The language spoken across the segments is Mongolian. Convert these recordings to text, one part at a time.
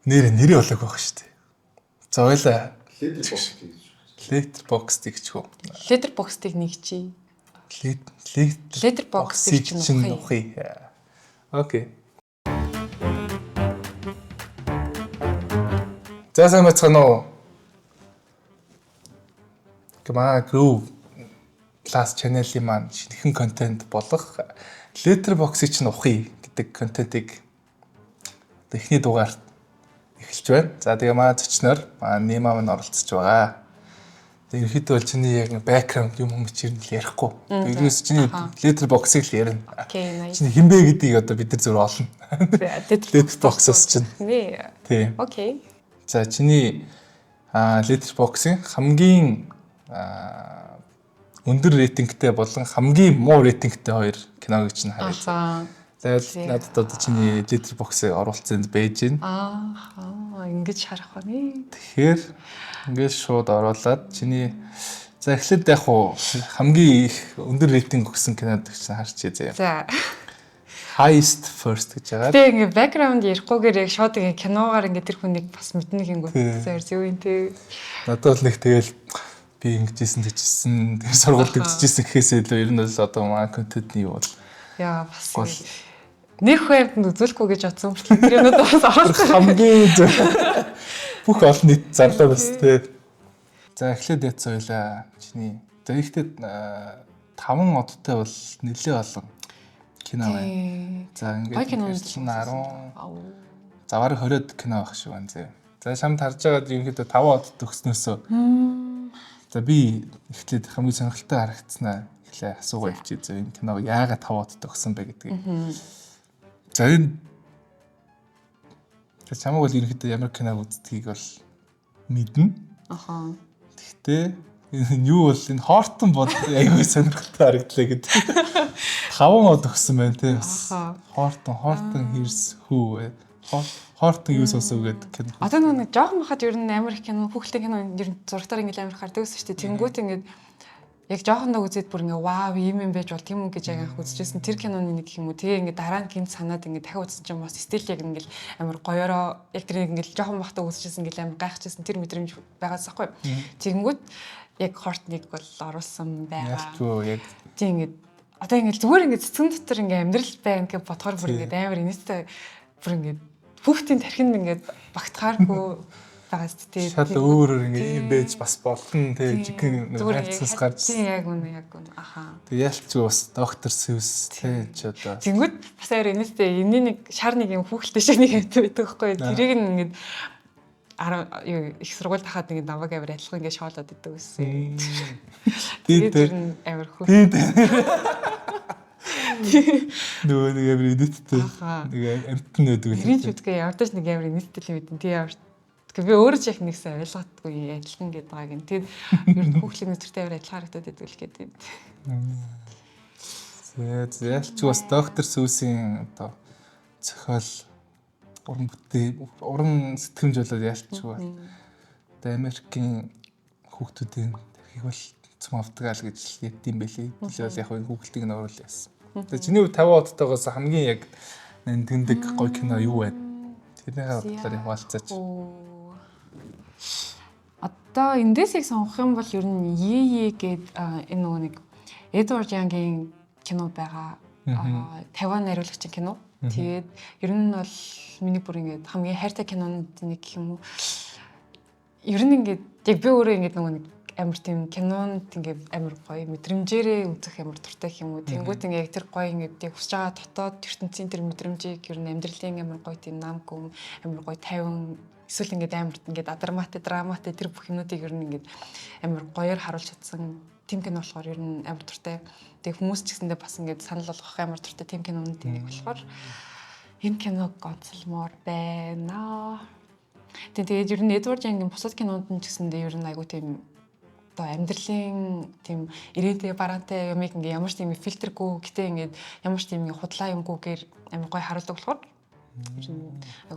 нэрээ болоог байх шүү дээ. За ойлаа. Letterboxd Letterboxd гэж хөө. Letterboxd-ыг нэг чи. Letterboxd чинь ухий. Окей. За сайн бацгаана уу? Гэмаа Groove Plus channel-ийн маань шинэхэн контент болох Letterboxd чинь ухий гэдэг контентыг эхний дугаарт эхэлж байна. За тэгээ маа зочноор Нима маань оролцож байгаа. Тэгээ ерөөхдөө бол чиний яг бэкграунд юм чирнэл ярихгүй. Ерөөс чиний Letterboxd-ыг л ярина. Чиний хинбэ гэдгийг одоо бид нар зөв олно. Letterboxd-ос чинь. Тийм. Окей. За чиний Letterboxd-ийн хамгийн өндөр рейтингтэй болон хамгийн муу рейтингтэй хоёр киног чинь харъя. Тэгэл надад одоо чиний Letterboxd-ыг оруулсан байж байна. Ингэж харах байна. Тэгэхээр ингээд шууд оруулаад чиний за эхлээд яг хуу хамгийн их өндөр рейтинг өгсөн кинод чинь харчихъя заяа. За. Highest first гэж байгаа. Тэгээ ингээд бэкграунд ярихгүйгээр яг шууд ингээд киногаар ингээд тэр хүнийг бас мэднэ гингүү. Зөв юм тий. Надад бол нэг тэгэл би ингэжсэн тэжсэн тэр сургуульд төгсөжсэн гэхээсээ илүү ер нь бол одоо маа контентний юу бол яа бас нэг хувьд нь үзүүлэхгүй гэж бодсон юм. Тэр юмуд бас авах хамгийн бүх олон нийт зарлаа бас тий. За эхлээд яц ойлаа чиний. За ихтэй 5 одтой бол нэлээ олон кино байна. За ингээд 10 за бараг 20-од кино байх шиг байна зэ. За шамд харж байгаад ерөнхийдөө 5 од төгснөөсөө за би эхлээд хамгийн сонирхолтой харагдсанаа эхлээ асуугаа явчих зэ. Энэ киног яагаад 5 од төгсөн бэ гэдгийг. За энэ тэр чамаг бол ерөнхийдөө ямар киног үздгийг бол мэднэ. Аха. Гэхдээ энэ юу бол энэ Хортон бол аягүй сонирхолтой харагдлаа гэдэг. 5 од өгсөн байна тий. Хортон here's who. Хортон юу сонсоо гэдэг кино. Одоо нэг жоохон бахад ер нь амар их кино, хүүхэлдэйн кино ер нь зурагтаар ингээл амар хардаг ус шүү дээ. Тэнгүүт ингээд яг жоохондоо үзээд бүр ингээ вау ийм юм байж бол тийм үү гэж яг үзчихсэн тэр киноны нэг юм уу тэгээ ингээ дараа нь гинт санаад ингээ дахиад үзсэн чинь бас стил яг ингээл амар гоёороо яг тэр ингээл жоохон бахтаа үзчихсэн ингээл амар гайхчихсан тэр мэдрэмж байгаас ахгүй. Тэгэнгүүт яг Хортныг бол оруулсан байгаа. Яг тийм ингээ одоо ингээл зүгээр ингээ цэцгэн дотор ингээ амьдрал байна гэж бодохоор бүр ингээ амар инээстэй бүр ингээ хүүхдийн тархинд ингээ багтахааргүй байгаас тий. Шал өөрөөр ингээ юм байж бас болно тий жигэн хайцаас гарч. Тий яг үнэ. Аха. Тэг ялцгүй бас доктор Сэвс тий ч одоо. Тэнгүүд бас амар энэстэй энэний нэг шар нэг юм хүүхэлтэй шиг нэг юм байдаг байхгүй. Тэрийг ингээд их сургууль тахад ингээд намайг амар адилхан ингээд шоолоод идэв гэсэн. Тий тэр амар хөө. Нөгөө нэг амар энэттэй. Нэг амтны байдаг. Тэрийн ч үдгээ явдаж нэг амар энэттэй юм мэдэн тий ямар. Би өөрөө ч их нэгсэн ойлгохгүй адилхан гэдэг байгааг нь. Тэгээд ер нь хүүхлийн өдртэй амар адилхан харагдаад байдаг л гэдэг. Ялч бас доктор Сүсийн одоо зохиол уран сэтгэмж болоод ялч бас одоо Америкийн хүүхдүүдийн тэрхийг бол цум авдаг л гэж яддсан байлээ. Тэгэл яг энэ хүүхэлтийг нь оруулаа яасан. Тэгээд чиний 5 одтойгоос хамгийн яг тэндэг гоё кино юу вэ? Тэрний талаар хаваалцаач. Одоо эндээс яг сонгох юм бол ер нь Е гээд энэ нөгөө нэг Эдвард Янгийн кино байгаа. Тайван найруулагчийн кино. Тэгээд ер нь бол миний бүр ингээд хамгийн хайртай кинонууд нэг гэх юм уу. Ер нь ингээд яг би өөрөө ингээд нөгөө нэг амар тийм кинонд ингээд амар гоё мэдрэмжээрээ үзэх амар дуртай юм уу. Тэнгүүт ингээд тэр гоё ингээд яг хүсэж байгаа дотоод ертөнцийн тэр мэдрэмжийг ер нь амьдралын амар гоё тийм намгүй амар гоё тайван эсвэл ингээд амар ингээд драматай тэр бүх юмнуудыг ер нь ингээд амар гоёор харуулж чадсан тим кино болохоор ер нь амар дуртай. Тэгээ хүмүүс ч гэсэндээ бас ингээд санал болгох амар дуртай тим кинонууд нэг болохоор энэ киног онцлмоор байна. Тэгээд ер нь Эдвард Янгийн бусад кинонууд нь ч гэсэндээ ер нь айгу тийм одоо амьдралын тийм ирээдүйн бараантай юмыг ингээд ямар ч тийм фильтргүй гэтээ ингээд ямар ч тийм худлаа юмгүйгээр амар гоё харуулдаг болохоор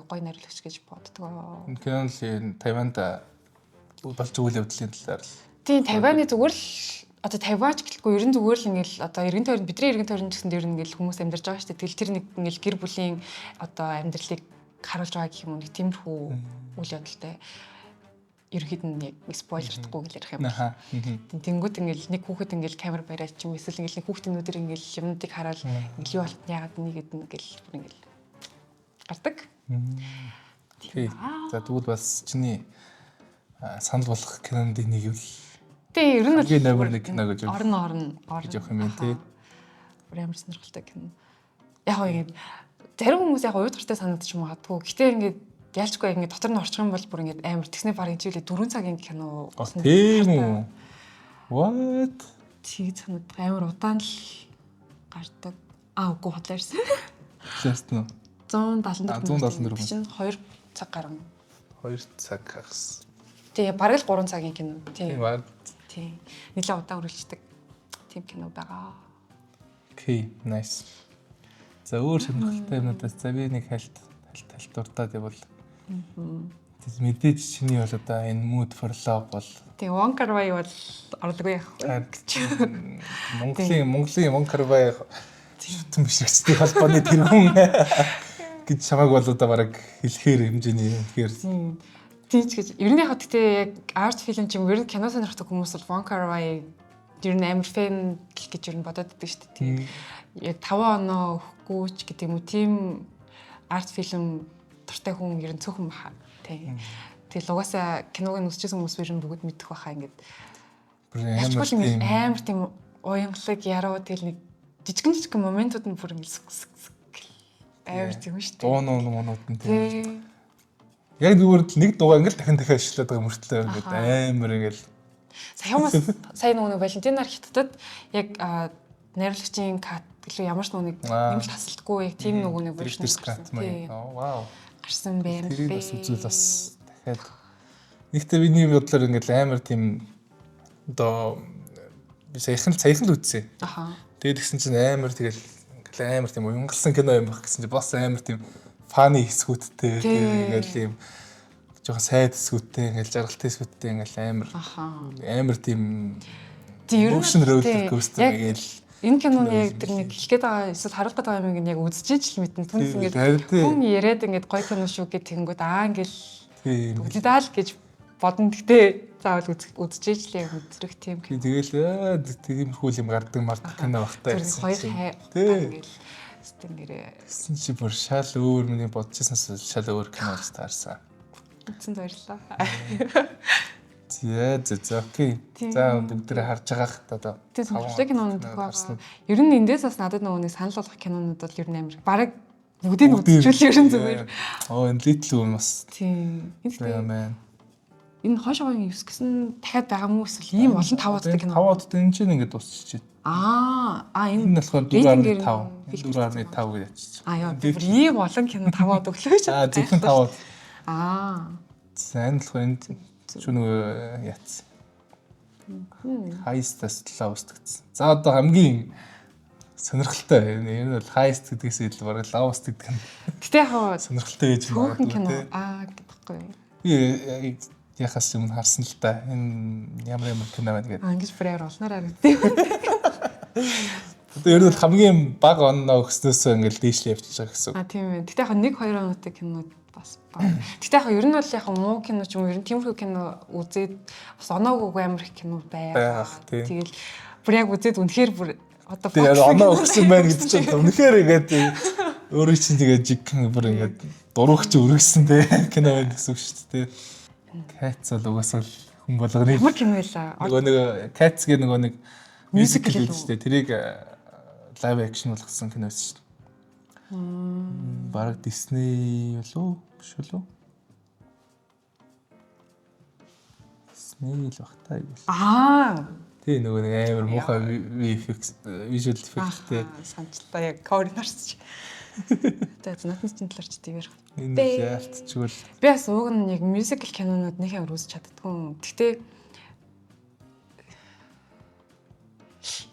гой найруулагч гэж боддог. Энэ кино л Тайванд болж үйл явдлын талаар л. Тийм Тайваны зүгээр л одоо Тайванч гэлгүй ерэн зүгээр л ингээл одоо эргэн тойронд бидний эргэн тойронд гэсэн дээр ингээл хүмүүс амьдарч байгаа шүү дээ. Тэгэл тэр нэг ингээл гэр бүлийн одоо амьдралыг харуулж байгаа гэх юм уу нэг тиймэрхүү үйл явдалтай ерөөд нь яг спойлердахгүй гэж ярих юм байна. Тэнгүүд ингээл нэг хүүхэд ингээл камер бариад ч юм эсвэл ингээл нэг хүүхдийн нүдэр ингээл юмнуудыг хараад ингээл юу болт яагаад нэгэд ингээл гардаг. Окей. За тэгвэл бас чиний санал болгох кинонд нэг юм. Тий, ер нь хамгийн номер 1 кино гэж орно гэж явах юм тий. Амар сонирхолтой кино. Яг гоо ингэ зарим хүмүүс яг уйдгартай санагдчих магадгүй. Гэтэ ингээд ялчгүй ингээд дотор нь орчих юм бол бүр ингээд амар тэгснэ баг хичээлээ 4 цагийн кино. Тийм үү. What? Тий санагдах амар удаан л гардаг. Үгүй хотлоо ирсэн. Ласт нь 174 чинь 2 цаг гарна. 2 цаг хагас. Тий бараг л 3 цагийн кино. Тийм баг. Тий. Нилээ удаан үргэлжлэдэг тийм кино байгаа. Окей, nice. За өөр сонирхолтой юмнуудаас за би нэг хальт дуртаад явбал. Мэдээж чиний бол одоо энэ mood for love бол тий Wong Kar-wai бол орлогоо явах. Монголын Wong Kar-wai шүтэн бишрэгчдийн холбооны тэргүүн гэж чамайг бол одоо бараг хэлэхээр хэмжээний юм тэгэхээр тийч гэж ер нь яг гэхдээ яг арт фильм ч юм ер нь кино сонирхдаг хүмүүс бол Wong Kar-wai ер нь амар фэн гэж ер нь бодоод байдаг шүү дээ. Яг 5 оноо өгөхгүй ч гэдэг юм уу тийм арт фильм дуртай хүн ер нь цөөхөн баха. Тэгэл угаасаа киног нь үзчихсэн хүмүүс ер нь бүгд мэдэх баха ингээд. Амар тийм уянгалаг яруу тэгэл нэг жижигэн моментууд нь бүр ингээд амар тийм шүү дээ. Дуунууд нь тийм. Яг зүгээр л нэг дугаа ингээд дахин ашиглаад байгаа мөртлөө ингээд амар ингээд сая нөгөө Валентинаар хятадд яг найруулагчийн кат гэлээ ямар ч нэг нэмэлт тасалдаггүй яг тийм нөгөө нэг version вау гарсан байна. Тэр бас үзүүл бас дахиад нэгтэй миний бодлоор ингээд амар тийм одоо би саяхан л үзсэн. Тэгээд тэгсэн чинь амар тэгэл амар тийм уянгалсан кино юм баг гэсэн чинь бас амар тийм фаны хэсгүүдтэй ингээл юм жоохон сайд хэсгүүдтэй ингээл жаргалтай хэсгүүдтэй ингээл амар тийм emotion roller coaster ингээл энэ киноны яг тэр нэг хэлэх гээд байгаа эсвэл харуулах гээд байгаа юм яг үзчихэж л мэднэ. Түнс ингээд хүн яриад ингээд гоё кино шүү гэд тэнгүүд ингээл үзэдаа л гэж бодно. Гэтээ заавал үзчихэж л яг үзрэх тийм. Тэгэл тиймэрхүү юм гардаг кино багтаа гэсэн. Хоёр ингээл стенгэрээ. Гэсэн чи бүр шал өөр миний бодчихсанаас шал өөр кино болж таарсан. Үзсэнд баярлалаа. За окей. За бүгдээ харж байгаах одоо. Тийм сонирхолтой кинонууд байгаа. Ер нь эндээс бас надад нөгөө нэг санал болгох кинонууд бол ер нь амар бараг бүгдийг нь үзчихвэл ер нь зүгээр. Энэ Little Women-с. Тийм. Энэ хошоогийн 9 гэсэн дахиад байгаа мó эсвэл ийм олон 5 удаатай кино. 5 удаатай энэ чинь ингээд дуусчихжээ. Энэ болохоор 4.5. 4.5 гэж ячиж. Яа, бүр ийм олон кино 5 удаа өглөөч. Зөвхөн 5 удаа. За энэ болохоор энд ч нөгөө яц. Хайстас талаа устгацсан. За одоо хамгийн сонирхолтой энэ бол хайст гэдгээс илүү бараг лавст гэдэг нь. Гэтэ яг сонирхолтой гэж байна. Кино гэдэггүй. Би яхаас юм харсан л да. Энэ ямар кино байна гэдэг. Ингэж бүрээр олноораа гэдэг. Одоо ер нь хамгийн бага оноо өгснөөсөө ингээл дээшлээ явчихж байгаа гэсэн. Тийм ээ. Гэтэ яг 1-2 оноотой кинод бас бага. Гэтэ яг ер нь бол яг муу кино ч юм уу ер нь тиймэрхүү кино үзээд бас оноог амар их кино байгаа. Тэгэл бүр яг үзээд үнэхээр бүр одоо тэгээд оноо өгсөн байна гэдэг чинь үнэхээр ингээд өөрөө чинь тэгээд жигхэн бүр ингээд дуруугч өргөсөн те кино байна гэсэн үг шүү дээ. Cats бол угаасаа хүн болгоны ямар кино байлаа. Нөгөө нэг Cats гэх нөгөө нэг мюзикл үү шүү дээ. Тэрийг лайв акшн болгосон кино байсан шүү дээ. Бараг Disney болов биш болов? Disney л багтаа юу. Тий нөгөө нэг амар муухай VFX visual effectтэй санчлаа яг координарч. Тэгээд натны чинь талаарч тиймэр. Энэ яалтчгүй л. Би бас уг нь яг мюзикл кинонууд нэг амар үзэж чаддгүй. Гэхдээ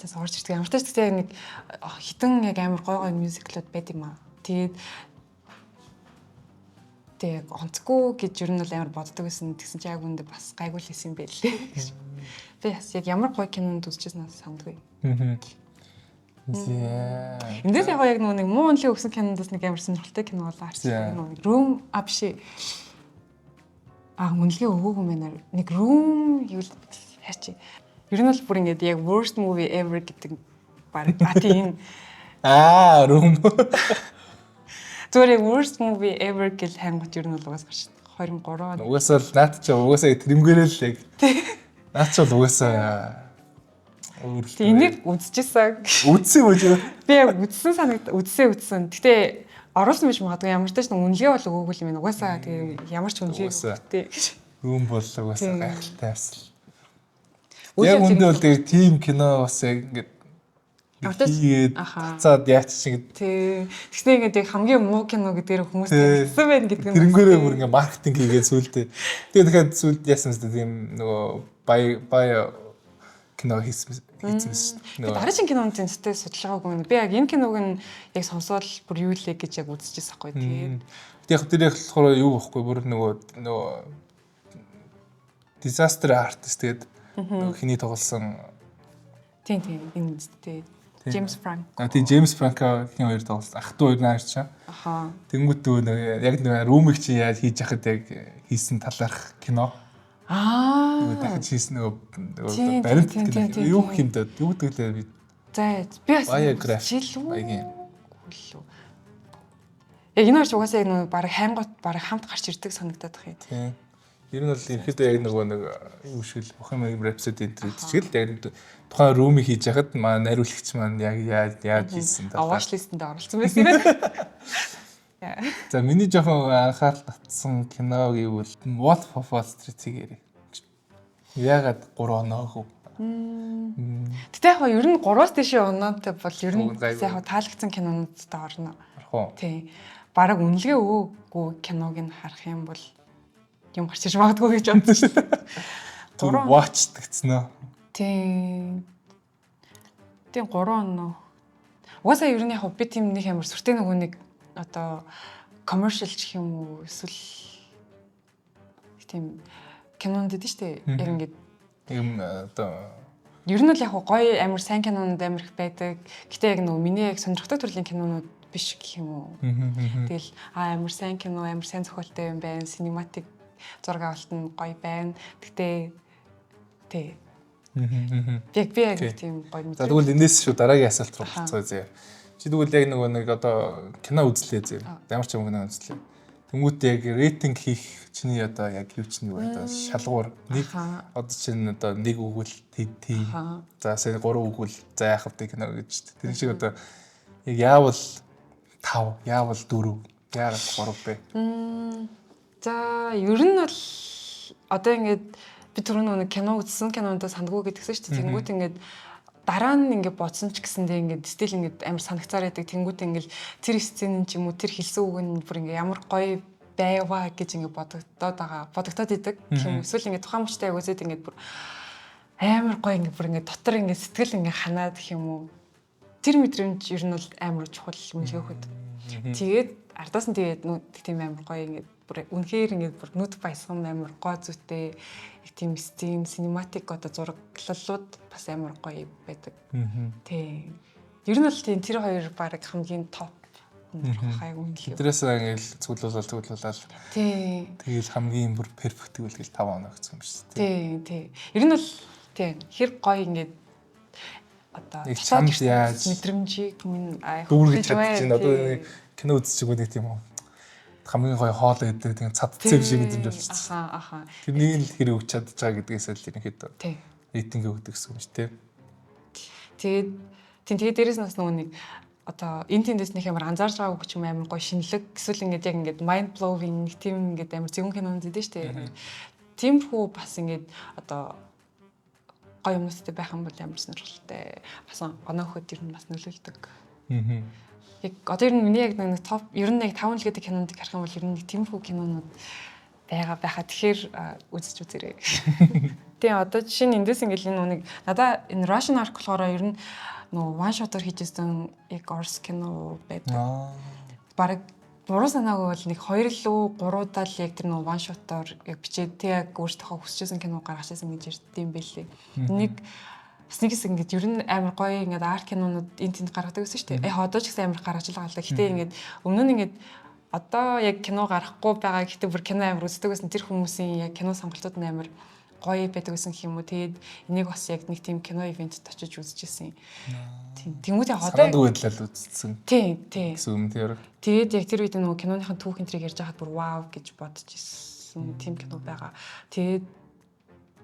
тэс орж ирдэг. Ямар ч гэсэн нэг хитэн яг амар гой мюзиклүүд байд юм аа. Тэгээд онцгүй гэж ер нь бол амар боддог байсан. Тэгсэн чи яг үүндээ бас гайгүй л хийсэн юм байлээ. Би бас яг ямар гой кинонд үзчихсэн надад сандгүй. Эндээс яг нэг муу онлын өгсөн кинондос нэг амар сонирхолтой кино болоо харсан. Нэг Room биш. Үнэлгээ өгөөгүй мэнэр. Нэг Room юу л хаач. Ер нь бол бүр ингэж яг worst movie ever гэдэг баг тийм. Room. Зүгээр worst movie ever гэл хайнгууд ер нь бол угаас гарч 23 он. Угаасаа л наад чи угаасаа тэрнгээрээ л яг. Наад чи бол угаасаа энийг үзчихсэн. Үзсэн үү? Би яг үзсэн. Гэтэ оруулсан биш магадгүй ямар ч тач үнэлгээ бол өгөөгүй юм. Угаасаа тэгээ ямар ч үнэлгээ өгөхгүй. Room бол угаасаа гайхалтай байсан. Яг үндэ бол тэгээ тим кино бас яг ингээд тэгээд цаад яач шиг. Тэгснэ ингээд яг хамгийн муу кино гэдгээр хүмүүс хэлсэн байх гэдэг юм. Тэрнгээрээ бүр ингээд маркетинг хийгээд сүултээ. Тэгээд дахиад сүлд яасан мэт тийм нөгөө бай кино хийсэн шүү. Дараа шин кинонд зэнтэй судалгаагүй. Би яг энэ киног нь яг сонсоод бүр юу лээ гэж яг үзчихсэн байхгүй. Тэгээд яг тэр яг болохоор юу байхгүй бүр нөгөө disaster artist гэдэг хиний тоглосон. Тийм энэ үстэй. Джеймс Франк. Тийм Джеймс Франко хин хоёр тоглосон. Ах トゥ хоёр наарч. Тэнгүүт яг нэг румыг чи яаж хийж яхад яг хийсэн талаарх кино. Дахиж хийсэн нөгөө баримт гэдэг юу хэмдэ юу гэдэг лээ би. За би бас биографи. Яг энэ ч угаасаа яг нөгөө баг хайнгот баг хамт гарч ирдэг санагдаад байна. Тийм. Ер нь бол ерөөхдөө яг нөгөө нэг юу шиг л Bohemian Rhapsody энэ шиг л яг тухайн румыг хийж яхад маань найруулагч маань яг яаж хийсэн талаар watch list-энд оролцсон байсан юм байна. За миний жоохон анхаарал татсан кино гэвэл Wolf of Wall Street-ийг ярив. Яагаад 3 оноогүй? Гэтэ яг ер нь 3-аас дээш оноотой бол ер нь яг таалагдсан кинонуудтай орно. Тийм. Бараг үнэлгээ өгөөгүй киног нь харах юм бол юм гарч иж магадгүй гэж бодсон шүү дээ. 3 watch гэсэн үү? Тийм 3 оноо. Угаасаа ер нь яг би тийм нэг амар сүртэй нөгөө нэг одоо commercial гэх юм уу эсвэл тийм кинонд дээ шүү дээ. Яг ингээд юм одоо ер нь л яг гоё амар сайн кинонууд амар их байдаг. Гэтэ яг нөгөө миний яг сонирхдаг төрлийн кинонууд биш гэх юм уу. Тэгэл амар сайн кино, амар сайн зохиолтой юм байна. Cinematic зураг авалт нь гоё байна. Гэтэ би яг тийм гоё мэт. За тэгвэл энэс шүү дараагийн асуулт руу болцгоо зэ. Чи тэгвэл яг нөгөө нэг одоо кино үзлээ зэ. Ямар ч юм кино үзлээ. Тэнгүүт яг рейтинг хийх чиний одоо яг юу ч нэг одоо шалгуур нэг одоо чинь одоо нэг өгвөл тийм. За сая 3 өгвөл за яах вэ кино гэж. Тэр шиг одоо яг яавал 5, яавал 4, яагаад 3 бэ? За ер нь бол одоо ингээд би түрүүн нэг кино үзсэн киноноо сандгүй гэдгсэн шүү дээ. Тэнгүүт ингээд дараа нь ингээд бодсон ч гэсэндээ ингээд стил ингээд амар санагцаар байдаг. Тэнгүүт ингээд тэр сцен ч юм уу тэр хэлсэн үг нь бүр ингээд ямар гоё байваа гэж ингээд бодогдоод идэг. Тийм эсвэл ингээд тухайн мөчтэй яг үзээд ингээд бүр амар гоё ингээд бүр ингээд дотор ингээд сэтгэл ингээд ханаад гэх юм уу. Тэр мэдрэмж ер нь бол амар чухал үнэлгээх хэд. Тэгээд ардаас нь тэгээд тийм амар гоё ингээд бүр үнэхээр ингээд бүр нүд баясган амар гоо зүйтэй тийм сцен cinematic одоо зураглалууд бас амар гоё байдаг. Тийм. Ер нь бол тийм тэр хоёр баг хамгийн топ хайг үнэлгээ. Тэрээс ингээд цуглуулаад. Тийм. Тэгэл хамгийн бүр перфект үлгэл 5 оноо гэсэн юм шүү дээ. Тийм. Ер нь бол тийм хэр гоё ингээд одоо чамд яаж мэдрэмжийг минь дүүргэж чадчихна. Одоо кино үзчихгүй нэг тийм үү. Хамгийн гоё хоол гэдэг тийм цад цэв шиг мэдрэмж болчихсон. Тэрнийг л хэрэг өгч чадж байгаа гэдгээс л ерөнхийдөө рейтинг өгдөг гэсэн юм шүү дээ. Тэгээд дээрээс нас нөгөө нэг одоо энэ тэндээс нэг амар анзаарч байгаагүй ч юм амар гоё шинэлэг эсвэл ингээд яг ингээд mind blowing нэг тийм ингээд амар зөвхөн кинонд дээ шүү дээ. Тиймэрхүү бас ингээд одоо гоё юмнуудтай байх юм бол амар сонирхолтой. Бас оноо хөхөд ер нь бас нөлөөлдөг. Яг одоо ер нь миний яг нэг топ ер нь яг 5 л гэдэг кинонд харах юм бол ер нь нэг тиймэрхүү кинонууд байхаа тэгэхээр үзэж үзээрэй. Тэгээ одоо жишээ нь эндээс ингээл энэ нэг надаа энэ Russian Ark болохоор ер нь нөгөө one shot-оор хийжсэн яг Орс кино байдаг. Бараг буруу санаагүй бол нэг 2 л 3 удаа л яг тэр нөгөө one shot-оор яг бичээд тэг яг өөртөө хүсчихсэн кино гаргажсэн гэж ярьд юм байлээ. Нэг бас нэг хэсэг ингээд ер нь амар гоё ингээд арт кинонууд энэ тэнд гаргадаг гэсэн шүү дээ. Яг одоо ч гэсэн амар гаргаж байгаа л да. Гэтэ ингээд өмнө нь ингээд одоо яг кино гарахгүй байгаа гэхдээ бүр кино амар үздэг гэсэн тэр хүмүүсийн яг кино сонголтууд нь амар гоё байдаг гэсэн юм уу. Тэгээд энийг бас яг нэг тийм кино ивентэд очиж үзчихсэн. Тийм. Тэнгүүд яг одоо санаадгүй л үзсэн. Тийм. Гэсэн юм тэр. Тэгээд яг тэр үед нөгөө киноныхын түүх энтрийг ярьж байхад бүр вау гэж бодож ирсэн. Тийм кино байгаа. Тэгээд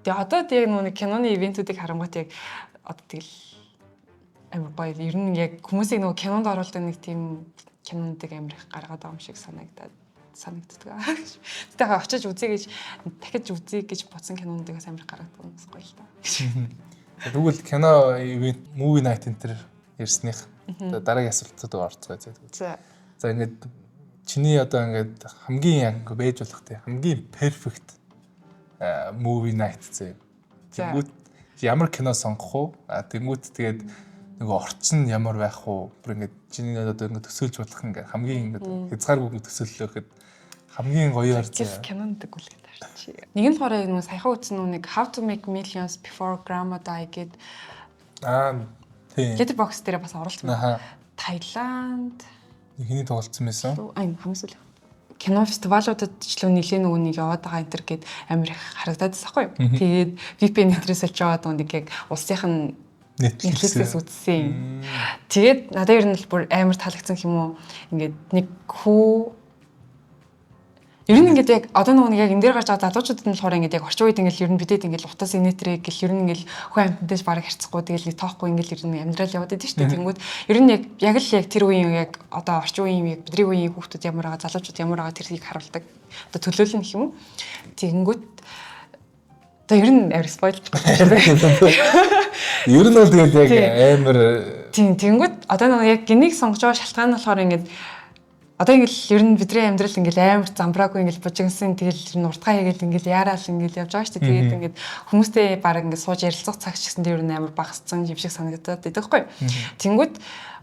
одоо яг нөгөө киноны ивентүүдийг харангуут яг одоо тэгэл амар гоё. Ер нь яг хүмүүсийг нөгөө кинонд оруулдаг нэг тийм кинонуудыг амар их гаргаад байгаа юм шиг санагддаг. Тэгтээ очиж үзье гэж дахиж үзье гэж бодсон кинонуудыг бас амар их гаргадаг юм бас гоё л та. Тэгвэл кино ивент movie night энэ ярьсных дараагийн асуултад орцгоо зэ. За ингээд чиний одоо ингээд хамгийн яг байж болох те хамгийн перфект movie night зэ. Тэнгүүт ямар кино сонгох уу? Тэнгүүт тэгээд нөгөө орчин ямар байх уу? Бүр ингээд чиний одоо ингээд төсөөлж болох ингээд хамгийн ингээд хязгааргүй төсөөллөөхөд хамгийн гоёор зэ. Кинонд гүйлгээд тарч. Нэг нь болохоор нөгөө саяхан үзсэн нэг How to Make Millions Before Grandma Die гэдэг тийм. Letterboxd дээр бас оруулсан. Таиланд Эхний тоглолцсон байсан. Хамгийн сүүл кино фестивалуудад ч л нэлийн нөгөөнийг яваад байгаа энэ төр гээд амар их харагдаад байгаа байхгүй юу. Тэгээд VPN нэтрээс олж аваад нэг яг улсынх нь Netflix-ээс үзсэн. Тэгээд надад ер нь л бүр амар таалагдсан юм уу. Ингээд нэг хүү ер нь ингээд яг одоо нөгөө яг энэ дээр гарч байгаа залуучуудад нь болохоор ингээд яг орчин үед ингээд ер нь бидэд ингээд утас инээтрээ гэл ер нь ингээд хүн амьтантай бараг харьцахгүй тэгэл тоохгүй ингээд ер нь амьдрал яваад байдаг шүү дээ. Тэнгүүд ер нь яг тэр үеийн яг одоо орчин үеийн яг бидний үеийн хүүхдүүд ямар байгаа залуучууд ямар байгаа тэрийг харуулдаг. Одоо төлөөлөл гэх юм уу. Тэнгүүд одоо ер нь амар спойл хийхгүй. Ер нь бол тэгээд яг амар тийм тэнгүүд одоо нөгөө яг гнийг сонгож байгаа шалтгаан нь болохоор ингээд одоо ингээл ер нь бидний амьдрал ингээл амар замбраагүй ингээл бужигнсан тэгэл уртгаа хийгээл ингээл яараал ингээл явж байгаа шүү дээ. Тэгээд ингээд хүмүүстэй баг ингээд сууж ярилцах цаг ч гэсэн тэр нь амар багассан юм шиг санагдаад байдаг хгүй. Тэнгүүд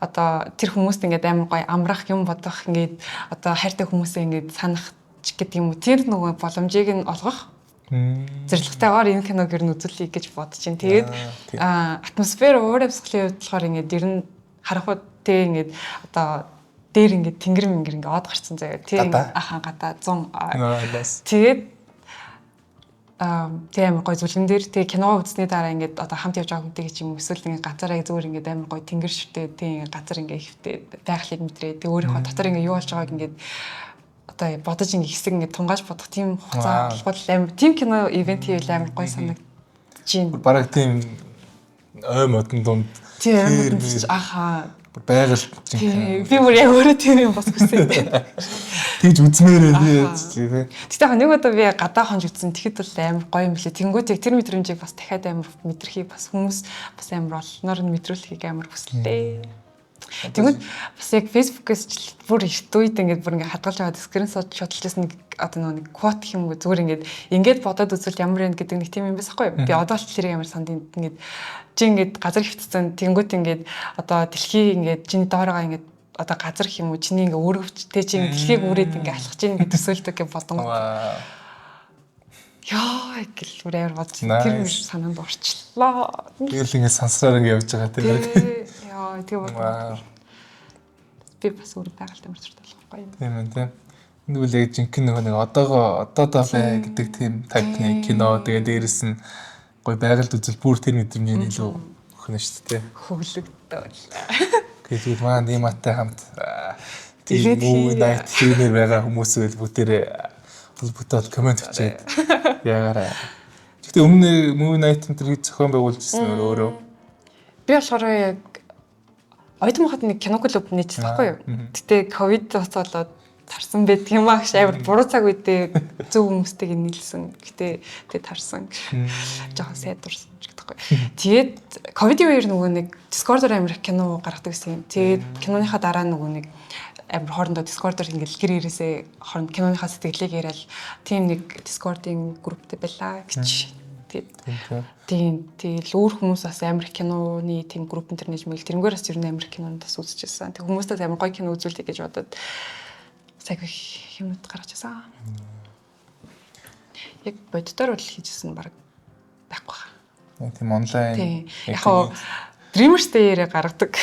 одоо тэр хүмүүст ингээд амар гоё амрах юм бодох ингээд одоо хайртай хүмүүсээ ингээд санах гэдэг юм уу. Тэр нөгөө боломжийг нь олгох зэрлэгтэйгээр энэ киног ер нь үзүүлэе гэж бодож байна. Тэгээд атмосфер уурын босхлын хувьд болохоор ингээд ер нь харахад тэг ингээд одоо дээр ингээд тэнгэр ингээд од гарцсан заяа. Тийм гадаа 100. Тэгээд тийм гоё зүлгэн дээр тэгээ кино үзсний дараа ингээд одоо хамт явж байгаа хүнтэй ч юм уу эсвэл ингээд газараа зүгээр ингээд амар гоё тэнгэр ширтээ тийм газар ингээд ихтэй байхлыг мэдрээ. Тэгээ өөрийнхөө дотор ингээд юу болж байгааг ингээд одоо бодож ингээд хэсэг ингээд тунгааж бодох тийм хугацаа болгол амар тийм кино ивент хийвэл амар гоё санагдаж байна. Бараг тийм ой модон дунд тийм байгаль би бүр яг өөрөө тийм юм бас хүссэн. Тэгж үзмээрээ тий. Тэгтээ нэг удаа би гадаа хонж үзсэн. Тэгэхэд бол амар гоё юм билээ. Тэнгүүд яг тэр мэдрэмжийг бас дахиад амар мэдрхийг бас хүмүүс бас амар олноор нь мэдрүүлэхийг амар хүслээ. Тэгвэл бас яг Facebook-ээс бүр их үед ингээд бүр ингээд хадгалж аваад скриншот шотлжсэн нэг одоо нэг квот юм уу зүгээр ингээд бодоод үзвэл ямар вэ гэдэг нэг тийм юм байсан хгүй. Би одоо л тэрийг амар санд ингээд чи ингээд газар хөвтцэн тэнгуут ингээд одоо дэлхий ингээд чиний доороо ингээд одоо газар хэм үү чиний ингээд өөрөвчтэй чи дэлхийг үрээд ингээд алхаж ийн гэдэг төсөөлдөг гэж бодон. Яа гэл үрээр бодож тэр юм санаанд орчлоо. Тэгэл ингээд сансраар ингээд явж байгаа тийм. Яа тийм бол би бас өөр байгальтай амар зуртай болохгүй юм. Тийм ээ тийм. Энэ үл яг жинхэнэ нэг одоо бай гэдэг тийм тайпны кино тэгээ дээрэс нь гоё байгальд үзэл бүр тэр мэдрэмжийн илүү өхнө шүү дээ. Хөглөгдөв. Тэгээд маань Ниматай хамт тийм movie night хиймээр байгаа хүмүүс байл бүгдээрээ холбогдоод комент бичээд яагаараа. Гэхдээ өмнө movie night энэ төр зохион байгуулжсэн өөрөө. Би болохоор яг оюутан хахад нэг кино клуб нийцсэн байхгүй юу. Гэтэ ковид болоод тарсан байдаг юм аа гэж амар буруу цаг үедээ зөв хүмүүстэйг нийлсэн. Гэтэ тэгээ тарсан. Жохон сайдурсан ч гэдэггүй. Тэгээд ковидын үеэр нөгөө нэг Discord-оор амар кино гаргадаг гэсэн юм. Тэгээд киноныхаа дараа нөгөө нэг амар хоорондоо Discord-оор ингээл гэр ирээсээ хооронд киноныхаа сэтгэлийг яриад тийм нэг Discord-ийн групптэй байлаа гэж. Тийм тэгэл өөр хүмүүс бас амар киноны тийм групп интернет мэл тэрнгээрээс ер нь амар кинонд бас үзчихсэн. Тэг хүмүүстээ амар гоё кино үзүүлдэг гэж бодоод цаг их юмуд гаргаж ирсэн. Яг боддоор бол хийжсэн баг байхгүй. Тийм онлайн. Яг хоо Dreamers Day-ээр гаргадаг.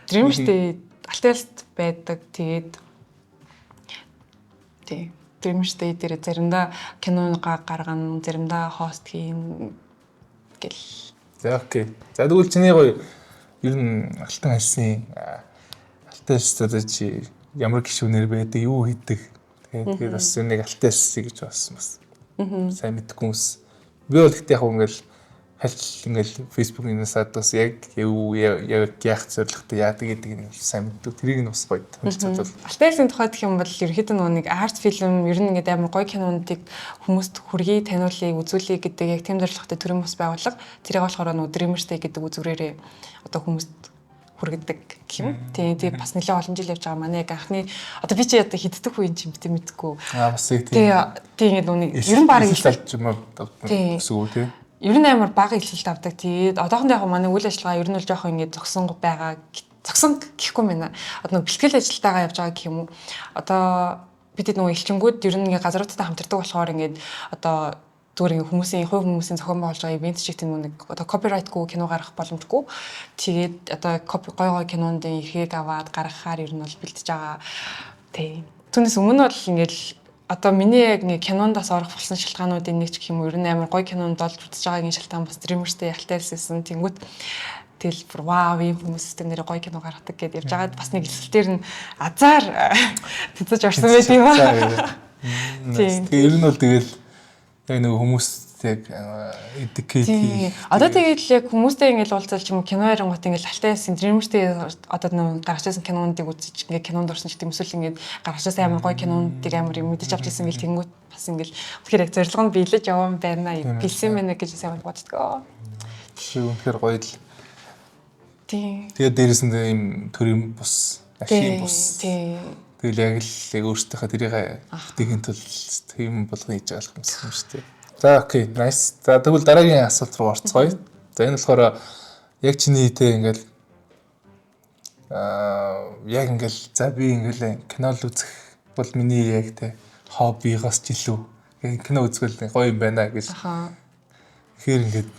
Dreamers Day алтайлт байдаг. Тэгээд Dreamers Day дээр заримдаа киногаа гаргана, заримдаа хост хийн гэл. За окей. За тэгвэл чиний гоё ер нь алтан альсны алтан чи ямар гишүүнээр байдаг, юу хийдэг. Тэгээд бас нэг алтан альсыг гэж бас сайн мэдгүй хүмүүс. Би бол ихтэй яг ингээл хальт ингээл Facebook-ийн садаас яг яах зорилготой яадаг гэдэг нь сайн мэддэг. Тэрийг нь бас гоё хэлцээд бол. Алтайлын тухайд гэх юм бол ерөнхийдөө нэг арт фильм ер нь ингээд амар гоё кинонуудыг хүмүүст хүргэе, таниулъя, үзүүлье гэдэг яг тийм зорилготой төрийн бас байгууллага. Тэрийг болохоор Dreamers Day гэдэг үзүүрээрээ одоо хүмүүст хүргэдэг гэх юм. Тийм бас нэлээд олон жил явж байгаа манай яг анхны одоо би чи одоо хиддэг үеийн чим битээ мэдгүй. Бас яг тийм ингээд нүг ер нь баг илсэлж юм уу гэсэн тийм. Ер нь амар бага илсэлт авдаг. Тэгээд одоохондоо яг манай үйл ажиллагаа ер нь л жоохон ингээд зогсон байгаа. Зогсон гэхгүй мэнэ. Одоо бэлтгэл ажилтаагаа явж байгаа гэх юм уу. Одоо бид нөгөө элчингүүд ер нь ингээд газруудтай хамтардаг болохоор ингээд одоо зүгээр хүмүүсийн хувь хүмүүсийн зохион байгуулж байгаа ивент шиг тийм нэг одоо копирайтгүй кино гаргах боломжгүй. Тэгээд одоо гой кинондын эрхийг аваад гаргахаар ер нь бол бэлтэж байгаа. Тийм. Түүнээс өмнө бол ингээд одоо миний яг нэг кинондоос орох болсон шалтгаануудын нэг ч гэх юм уу ер нь амар гоё кинонд олж үзэж байгаагийн шалтгаан бас Dreamers Day алтайлсан. Тэнгүүт тэгэл бүр вау ийм хүмүүс систем нэр гоё кино гаргадаг гэдээ явж байгаад бас нэг хэлсэлтээр нь азар тэнцэж орсон байт юм аа. Тийм. Ер нь бол тэгэл яг нэг хүмүүс яг educate. Одоо тэгэл яг хүмүүстэй ингэж уулзалт ч юм уу кино ярангуут ингэж алтайсан Dreamers Day одоо нэг гаргаж байсан кинонуудыг үзэж ингээ кинонд орсон ч тийм эсвэл ингээ гаргаж байсан амар гоё кинонуудыг амар мэдэж авч ирсэн гэл тэнгуут бас ингээл тэгэхээр яг зорилго нь биелэж явсан байна билсэн байна гэж сайн боддог. Тийм үнэхээр гоё л. Тийм. Тэгээд дээрээс нь ийм төрийн бус, ашиг бус. Тийм. Тэгэл яг л яг өөртөөхөө тэрийг бүтэхийн тулд тийм болгоно хийж байгаа юм шүү дээ. За окей, nice. За тэгвэл дараагийн асуулт руу орцгоё. За энэ болохоор яг чиний тэ ингээл яг ингээл за би ингээл кино л үзэх бол миний яг тэ хоббигоос ч илүү яг кино үзвэл гоё юм байна гэж. Тэгэхээр ингээд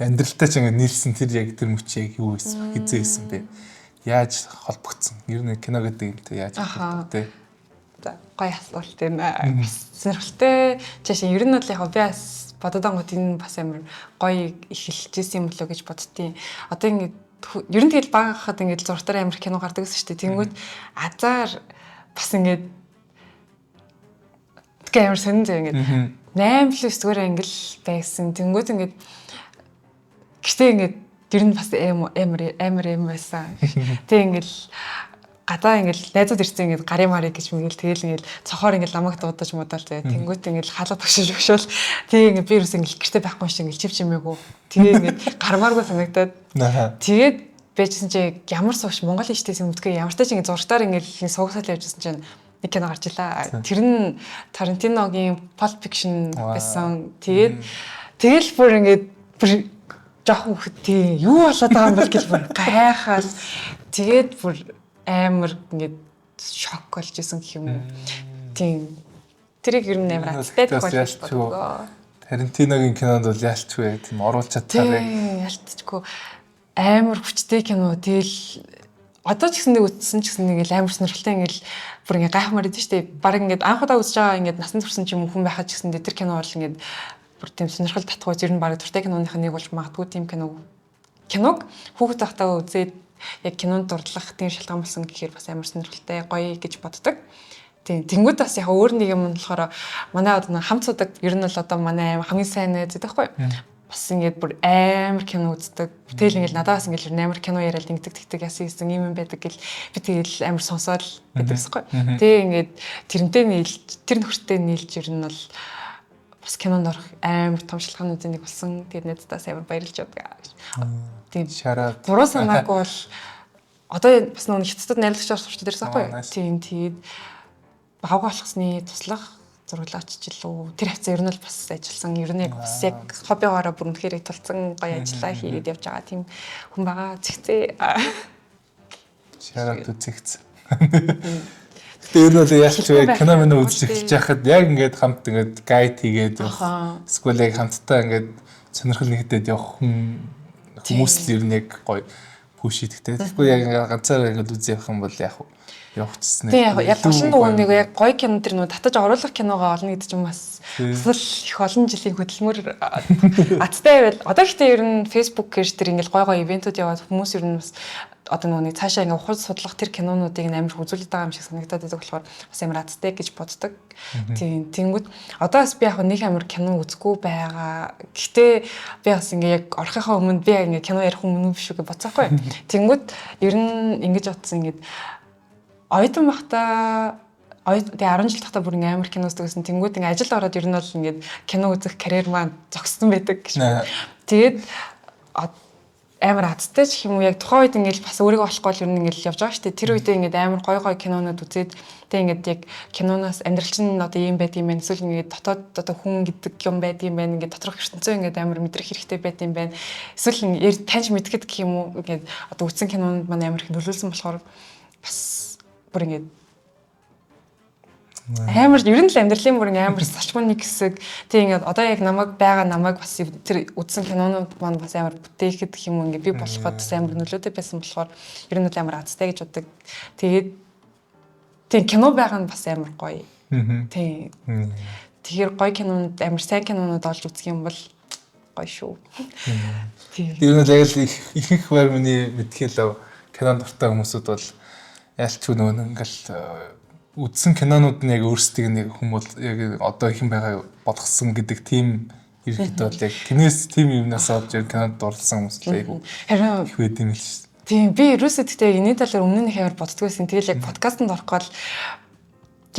амьдралтай ч ингээд нийлсэн тэр яг тэр мөч яг юу байсан хизээсэн бэ? Яаж холбогдсон? Ер нь кино гэдэг юм тэ яаж холбогдсон? За гоё асуулт юм аа. Зэрэгтэй чааш ер нь бол яг би бас бодоод ангууд энэ бас амар гоё эхэлжсэн юм болоо гэж боддtiin. Одоо ингээд ер нь тэгэл бага хахад ингээд зуртаар амар кино гардаг гэсэн шүү дээ. Тэнгүүд азар бас ингээд тэгээ амар сонин зэ ингээд 8 плюс зүгээр ангил байсан. Тэнгүүд ингээд гэхдээ ингээд ер нь бас амар байсан. Тэг ингээд гадаа ингээл найзууд ирсэн ингээд гарын марыг гэж мэгэл тэгэл ингээд цохоор ингээд ламаг дуудаж мудаал зэ тэнгуут ингээд халаа багшиж өгшөөл тэгээ ингээд би юус ингээд гэртээ байхгүй шиг ингээд чив чимээгүй тэгээ ингээд гармааргүй санагдаад тэгээд байжсэн чи ямар сууш Монгол ичтэйсэн мэдгүй ямар ч ингээд зургатаар ингээд суугсаал явжсэн чинь нэг кино гарч илаа тэр нь Тарантиногийн Pulp Fiction байсан тэгэл бүр ингээд жоохон хөтөө юу болоод байгаа юм бол гэж бүр гайхаад тэгээд бүр амар ингээд шок болж исэн гэх юм уу. Тийм. Тэрийг ер нь амар аттестат болж бодгоо. Тарантиногийн кинонд бол яалтчгүй тийм оруулж чадтаарэ. Яалтчгүй амар хүчтэй кино. Тэгэл одоо ч гэсэн нэг үзсэн ч гэсэн нэг л амар сонирхолтой ингээл бүр ингээ гайхмаар идэв штэ. Бараг ингээд анх удаа үзэж байгаа ингээд насан турш юм хүн байхад ч гэсэн тэр кино бол ингээд бүр тийм сонирхол татгуй ер нь бараг туртай киноных нэг болж магадгүй тийм киног хүүхэд тахтаа үзээд яг кинонд дурлах тийм шалтгаан болсон гэхээр бас амар сонирхолтой гоё гэж боддог. Тийм. Тэнгүүд бас яг өөр нэг юм болохоор манай одоо хамт судаг ер нь л одоо манай хамгийн сайн найз байхгүй юу? Бас ингээд бүр амар кино үздэг. Тэгэл ингээд надаас ингээд амар кино яриад ингэдэг тэгдэг яасан гэсэн юм байдаг гэл би тэгэл амар сонсоод байдагсахгүй. Тэгээ ингээд тэрнтэй нийлж тэр нөхөртэй нийлж ер нь бол бас кинонд орох амар том шалтгаануудын нэг болсон. Тэгээд найздаас амар баярлж байдаг. Тийм. Шараад. Буруу санаагүй бол одоо бас нэг хятадд найрлагчаар сурч дээрсэн байхгүй юу? Тийм. Тэгээд багаага болохсны туслах зурглаач ч илүү тэр хавцаа ер нь л бас ажилласан. Ер нь яг бас яг хоббигоороо бүр үнэхээр яг тулцсан гоё ажиллаа хийгээд явж байгаа тийм хүн байгаа. Зэгцээ. Шараад үзэгцэн. Гэтэ ер нь бол яалч вэ кино мөн үзэж эхэлж байхад яг ингээд хамт ингээд гайд хийгээд эсвэл яг хамтдаа ингээд сонирхол нэгдээд явах хүмүүс л ер нь яг гоё пүш хийдэгтэй. Тэгэхгүй яг ганцаараа ингээд үзээ явах юм бол яг явчихсан. Тийм яг толон нөгөө нэг яг гоё кино төр нөгөө татаж оруулах киногоо олно гэдэг чинь бас их олон жилийн хөдөлмөр аттай байвал одоо гэхдээ ер нь Facebook пэйж дээр ингээд гоё гоё ивентүүд яваад хүмүүс ер нь бас одоо нөгөө нэг цаашаа ингээд ухаж судлах тэр кинонуудыг амар үзүүлээд байгаа юм шиг санагдаад байдаг болохоор бас амар аттай гэж боддог. Тийм тэнгүүд одоо бас би яг нэг амар кино үзэхгүй байгаа. Гэхдээ би бас ингээд яг орохынхаа өмнө би ингээд кино ярих өмнө биш үү гэж бодсоохгүй. Тэнгүүд ер нь ингэж бодсон ингээд оюутан байхдаа тэгээ 10 жил тахта бүр ингээм амар кино үздэг гэсэн. Тэнгүүд ингээ ажилд ороод ер нь бол ингээд кино үзэх карьер маань зогссон байдаг гэж. Тэгээд амар азтай ч юм уу яг тухайн үед ингээд бас өөрийгөө олохгүй л ер нь ингээд явж байгаа шүү дээ. Тэр үедээ ингээд амар гой кинонууд үзээд тэгээ ингээд яг киноноос амьдрал чинь одоо ийм байд юм байна. Эсвэл ингээд дотоод одоо хүн гэдэг юм байд юм байна. Ингээд доторх ертөнцөө ингээд амар мэдрэх хэрэгтэй байд юм байна. Эсвэл таньж мэдгэдэг гэх юм уу ингээд одоо үзсэн кинонууд маань амар их нөлөөлсөн болохоор бас бүр ингээд амар ер нь л амьдралын бүр амар сачмын нэг хэсэг тийм ингээд одоо яг намайг бас тэр үзсэн кинонууд маань бас амар бүтээхэд гэх юм уу ингээд би болоход амар нөлөөтэй байсан болохоор ер нь л амар азтай гэж боддог. Тэгээд тийм кино байгаа нь бас амар гоё. Тийм. Тэгэхээр гоё кинонууд амар сайн кинонууд олж үзэх юм бол гоё шүү. Тийм. Ер нь л яг л их баар миний мэдхийлээ кинон дуртай хүмүүсүүд бол ялч нөгөө ингээл үзсэн кинонууд нь яг өөрсдийг нэг хүмүүс яг одоо их юм байгаа болгосон гэдэг тийм ирэхэд бол яг кинээс тийм юмнаас авч яг кинонд дурлсан хүмүүс л айгу их байд юм л шүү. Тийм би ерөөсөө тэгтээ энэ талаар өмнө нь хямар боддог байсан. Тэгэл яг подкастт орохгүй л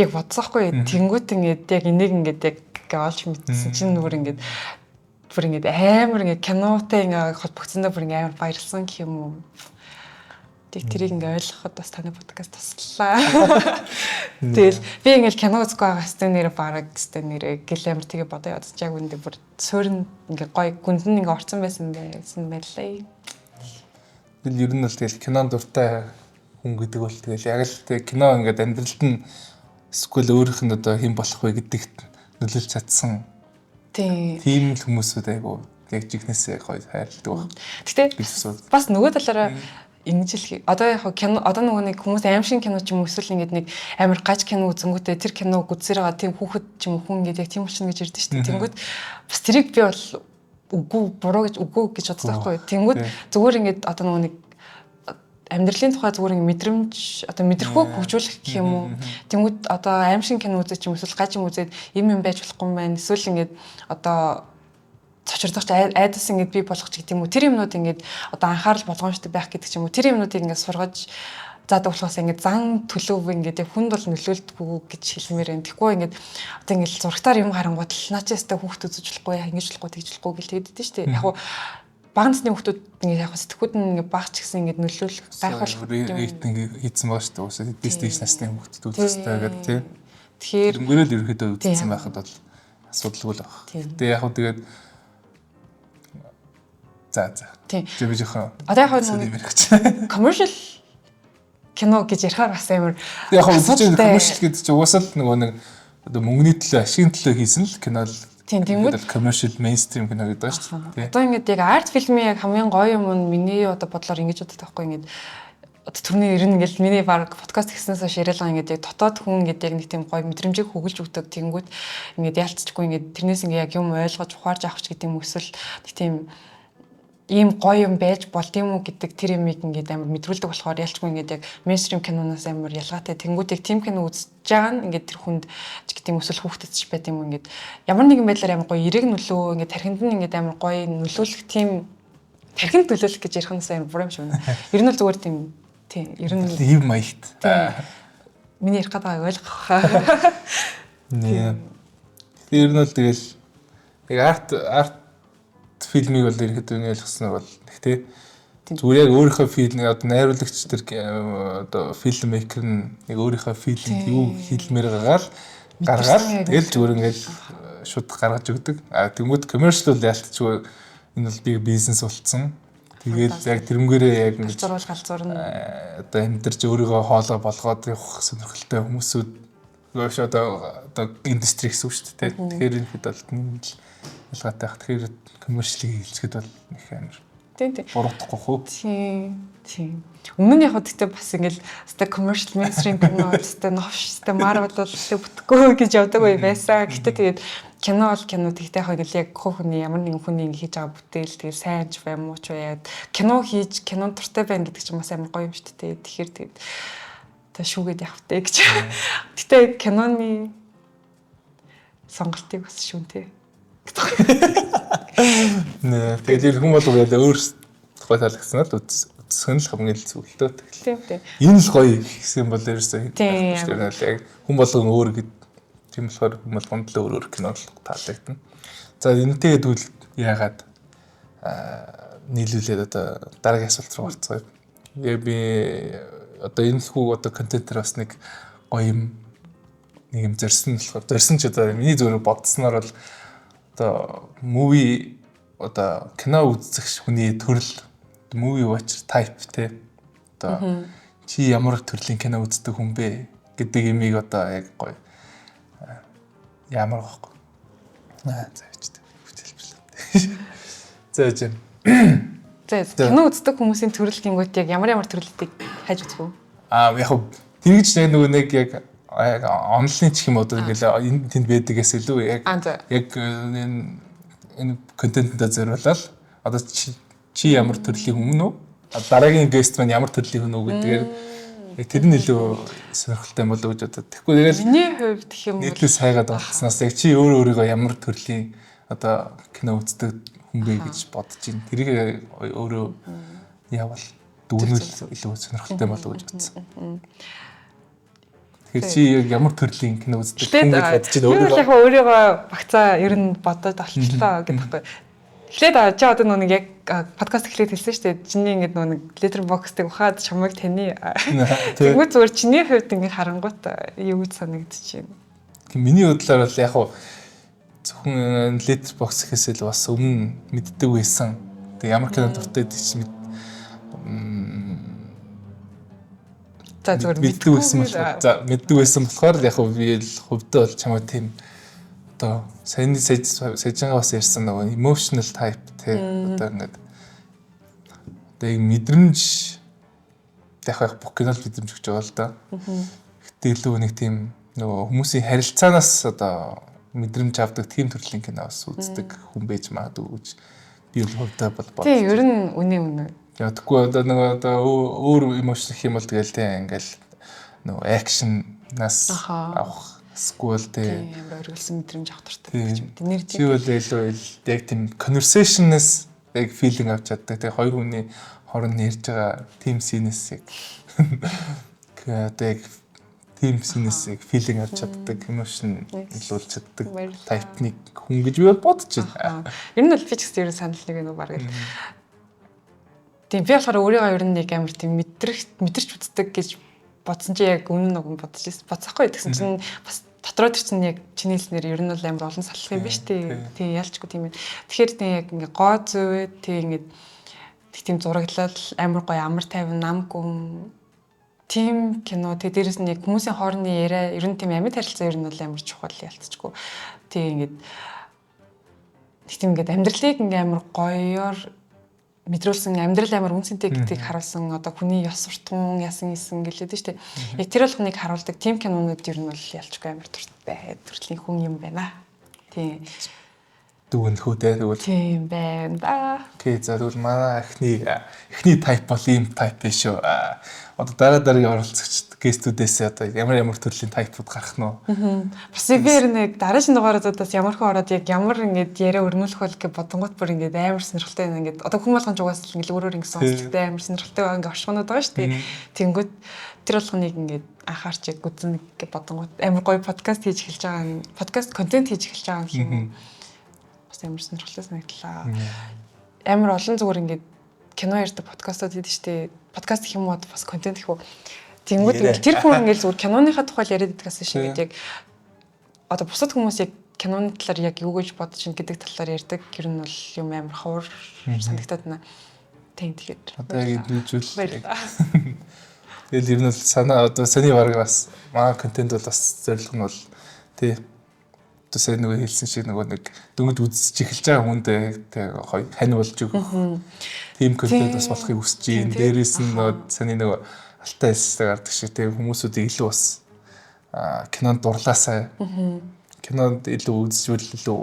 яг бодсоохгүй. Тэнгүүт ингээд яг энийг ингээд яг олж мэдсэн чинь бүр ингээд амар ингээд кинотой ингээд холбогдсондоо бүр ингээд амар баярлсан гэх юм уу. Тэрийг ингээ ойлгоход бас таны подкаст туслаа. Тэгэл би ингээл кино үзэхгүй байгаа хэвээр нэр бараг хэвээр нэрээ гэлэмэр тэгээ бодоо ядаж яг үндэ бүр суурин ингээ гоё гүнд нь ингээ орцсон байсан байлаа. Тэгэл ер нь л тэгэл кинон дуртай хүн гэдэг бол тэгэл яг л тэг кино ингээ амьдралд нь эсвэл өөрийнх нь одоо хэн болох вэ гэдэгт нөлөөлж чадсан. Тийм л хүмүүсүүд айгу яг жигнэсээ гоё хайрладаг баг. Гэтэ бас нөгөө талаараа ингэж л одоо яг кино одоо нөгөө нэг хүмүүс аимшиг кино ч юм уу эсвэл ингэж нэг амар гаж кино үзэнгүүтээ тэр киног үзсээр байгаа тийм хүүхэд ч юм уу хүн ингэж яг тийм болчихно гэж ирдэ шүү дээ. Тэнгүүд бас тэрийг би бол үгүй буруу гэж боддог байхгүй. Тэнгүүд зүгээр ингэж одоо нөгөө нэг амьдралын тухай зүгээр ингэ мэдрэмж одоо мэдрэхөө хөгжүүлэх гэх юм уу. Тэнгүүд одоо аимшиг кино үзэж ч юм эсвэл гаж юм үзээд юм байж болохгүй юм байна. Эсвэл ингэж одоо цочрдогч айдас ингэж бий болгох ч гэдэг юм уу. Тэр юмнууд ингэж одоо анхаарал болгоомжтой байх гэдэг ч юм уу. Тэр юмнуудыг ингэж сургаж заадаг болохоос ингэж зан төлөв ингэж хүнд бол нөлөөлдөггүй гэж хэлмээр байна. Тэгэхгүй ингэж одоо ингэж зургатаар юм харангууд л наачаастай хүүхд үзэж болохгүй, ингэж болохгүй, тэгж болохгүй гэж хэлдэг шүү дээ. Яг хуу бага насны хүүхдүүд ингэж яг сэтгхүүд нь ингэж багч гэсэн ингэж нөлөөлөх гайхуулах юм ингэ хийцэн байгаа шүү дээ. Уусаа дэж насны хүүхдүүд үзэстэй гэдэг тийм. Тэгэхээр мөрөөл ерөөхдөө үзсэн байхад бол асуудалгүй л байна. Тэгээ яг хуу тэгээд за. Тийм. Би жоохон одоо яг нэг commercial кино гэж ярихаар бас амар яг хөө commercial гэдэг чинь уусаал нөгөө нэг одоо мөнгөний төлөө ашигын төлөө хийсэн л кино л тэнгүүд commercial mainstream кино гэдэг байна шүү дээ. Одоо ингээд яг арт фильмийн яг хамгийн гоё юм нь миний одоо бодлоор ингэж боддог байхгүй ингээд одоо түрний ер нь ингээд миний баг подкаст хийснээс хойш яриалгаа ингээд яг дотоод хүн ингээд яг нэг тийм гоё мэдрэмжийг хөгөлж өгдөг тэнгүүд ингээд ялцчихгүй ингээд тэрнээс ингээд яг юм ойлгож ухаарж авах ч гэдэг юм эсвэл нэг тийм ийм гоё юм байж болд юм уу гэдэг тэр юмыг ингээд амар мэдрүүлдэг болохоор ялчгүй ингээд яг мейнстрим киноноос амар ялгаатай тэнгүүдийг тим кино үзэж байгаа нь ингээд тэр хүнд ч гэдэг юм эсвэл хүүхдэд ч байт юм ингээд ямар нэгэн байдлаар амар гоё эерэг нөлөө ингээд тархинд нь ингээд амар гоё нөлөөлөх тим тархинд нөлөөлөх гэж ярих нь амар буруу юм шиг байна. Ер нь л зүгээр тийм ер нь ийм маягт миний ярих гэдэг ойлгох. Нэ. Ер нь л тэгэл яг арт фильмийг бол ерөөхдөө ойлгосноо бол тий зүгээр яг өөрийнхөө фильм одоо найруулагч тэр одоо фильммейкер нь яг өөрийнхөө фильмд юу хэлмээр гаргаад тэгэл зүгээр ингээл шууд гаргаж өгдөг. Тэнгүүд commercial бол ялтчгүй энэ бол би бизнес болцсон. Тэгээд яг тэрнгээрээ яг галзуурна одоо амьдарч өөрийгөө хоолой болгоод явах сонирхолтой хүмүүсүүд одоо индастри гэсэн үг шүү дээ. Тэгэхээр энэ хэд бол ялгаатай хат. Тэгэхээр commercial хийлцэхэд бол их амар. Тийм. Буруутахгүй хөө. Тийм. Өмнө нь яг гэхдээ бас ингээл өстэй commercial mainstream кино өстэй новш өстэй Marvel бол өстэй бүтэхгүй гэж явдаг үе байсан. Гэхдээ тэгээд кино бол кино тэгтэй яг ингээл яг хүн ямар нэгэн хүний ингэ хийж байгаа бүтээл тэгээд сайн ч бай муу ч бай кино хийж кино дуртай байна гэдэг чинь бас амар гоё юм шүү дээ. Тэгэхээр тэгээд та шүүгээд явахтай гэж. Гэтэ киноны сонголтыг бас шүүнтэй. Нэ тэгээд хүн болов яа өөр тухай таалагдсан л үзсэн л хамгийн л зүйлтэй. Тийм. Энэ л гоё гэсэн бол ерөөсөө тийм. хүн болгон өөр гэд тийм болохоор хүн болгонд л өөр кино таалагдана. За энэтэйгээ дүүл яагаад нийлүүлээд одоо дараагийн асуулт руу орцгоё. Би одоо энэ хүү одоо контентер бас нэг гоё юм нэг юм зорьсон болохоор зорьсон ч одоо миний зүгээр бодсноор бол одоо movie одоо кино үзэх хүний төрөл movie watcher type те одоо чи ямар төрлийн кино үздэг хүн бэ гэдэг имийг одоо яг гоё ямар гоохгүй заавчтай бүтээлбэрлээ. За жим. За кино үздэг хүмүүсийн төрөл гингүүд яг ямар төрлөлтийг хайж үзэх үү? Яг тэгж нэг яг онлайн ч юм уу одоо ингээл энэ тэнд байдагээс илүү яг энэ контентод зориулаад одоо чи ямар төрлийн хүн үү? Дараагийн гест маань ямар төрлийн хүн үү гэдгээр яг тэр нь илүү сонирхолтой болов уу гэж бодод. Тэгэхгүй тэгэл миний хувьд гэх юм бол нийтлээс хайгаад болцсноос яг чи өөрийгөө ямар төрлийн одоо кино үздэг хүн бэ гэж бодож байна. Тэрийг өөрөө явал дүүнэл илүү сонирхолтой болов уу гэж бодсон. Тэгэхээр чи ямар төрлийн кино үздэг хүн гэж бодож байна өөрөө. Яг өөрийгөө багцаа ер нь бодоод олчлоо гэдэг байхгүй. Эхлээд чи одоо нэг яг подкаст эхлээд хэлсэн шүү дээ. Чиний ингэдэг нэг letterbox-ыг ухаад чамайг таны. Тэгмээ зүгээр чиний хувьд ингэ харангуут юу гэж санагдчих юм. Миний бодлоор бол яг зөвхөн letterbox гэхээс л бас өмнө мэддэг байсан. Тэг ямар кино дуртай гэдэг чинь за зүгээр мэддэг байсан болохоор за мэддэг байсан болохоор яг би л хувьдаа бол чамаа тийм одоо саяны саяжгаа бас ярьсан нөгөө emotional type те одоо ингээд одоо яг мэдрэмж яг бүх кино мэдрэмж гэж байгаа л да. Гэтэ илүү нэг тийм нөгөө хүмүүсийн харилцаанаас одоо мэдрэмж авдаг тийм төрлийн кино бас үздэг хүн байж магадгүй гэж би бол хувьдаа бол бодсон. Тийм ер нь үнэ. Ядаггүй одоо нөгөө одоо өөр emotion гэх юм бол тэгэл тийм ингээл нөгөө акшнаас авах эсвэл тийм амар өргөлсөн мэдрэмж авах туфтаа гэж мэт. Нэр чи бол илүү яг тийм conversation-аас яг feeling авч чаддаг. Тэгээ хоёр хүний хооронд ярьж байгаа team scene-ээс яг одоо яг team scene-ээс яг feeling авч чаддаг, emotion илүүлж чаддаг type-ник хүн гэж би бол бодож байна. Энэ нь бол би ч гэсэн ер нь санал нэг нэг баг. Тийм би болохоор өөрийгөө ер нь нэг амар тийм мэдэрч үздэг гэж бодсон чи яг өмнө нэг бодож ирсэн. Бодсохгүй гэсэн чинь бас дотроо тэр чинь яг чиний хэлснээр ер нь бол амар олон салах юм ба штэ. Тийм ялчгүй тийм ээ. Тэгэхээр тийм яг ингээ гоо зөөд тийм ингээ тийм зураглал амар гоё амар тайван нам гүм тийм кино тэг дээрэс нь яг хүмүүсийн хоорондын яриа ер нь тийм амьд харилцаа ер нь бол амар чухал ялцчихгүй. Тийм ингээд амьдралыг ингээ амар гоёор мэдрүүлсэн амьдрал амар үнцэнтэй гэдгийг харуулсан одоо хүний ёс суртахуун ясан исэн гэлээд нь шүү дээ. Яг тэр болгоныг харуулдаг тим кинонууд ер нь бол ялчгүй амар дуртай төрлийн хүн юм байна. Тийм. Дүүнхүү дээ тэгвэл. Тийм байна да. Окей за тэгвэл манай эхний type бол ийм type биш шүү. Одоо дараагийн оролцогчд гестүүдээс одоо ямар төрлийн type-уд гарах нь уу? Бас игээр нэг дараагийн дугаараас ямар хөө ороод яг ямар ингээд яриа өрнүүлэх бол гэж бодонгууд бүр ингээд амар сонирхолтой байна ингээд одоо хүн болгон жугаас л ингээд өөрөөр ингээд сонсдогтой амар сонирхолтой байгаа ингээд оршихнууд байгаа шүү дээ. Тэнгүүд тэр болгоныг ингээд анхаарч яг үзэн гэж бодонгууд амар гоё подкаст хийж эхэлж байгаа подкаст контент хийж эхэлж байгаа юм. Бас амар сонирхолтой санагдлаа. Амар олон зүгээр ингээд кино ярьдаг подкастууд хийдэг шүү дээ. Подкаст гэх юм уу бас контент гэх үү. Тэнгүүд ингээд тэр хүн ингээд зүгээр киноныхаа тухай яриад байдгаас шиг яг одоо бусад хүмүүс яг киноны талаар яг юу гэж бодож ин гэдэг талаар ярьдаг. Тэр нь бол юм амар ховор санагтаад байна. Тэгээд одоо яг хэлжүүл. Тэгэл ер нь бол санаа одоо саний баг бас манай контент бол бас зорилго нь бол тий сая нөгөө хэлсэн шиг нөгөө нэг дөнгөж үзэж эхэлж байгаа хүндээ тэг гоё хань болж өгөх. Тим контент бас болохыг хүсэж байна. Дээрээс нь нөгөө саний нөгөө алтай хэлсээр гардаг шиг тэг хүмүүсүүдийг илүү бас кинонд дурлаасай. Кинонд илүү үзжүүл илүү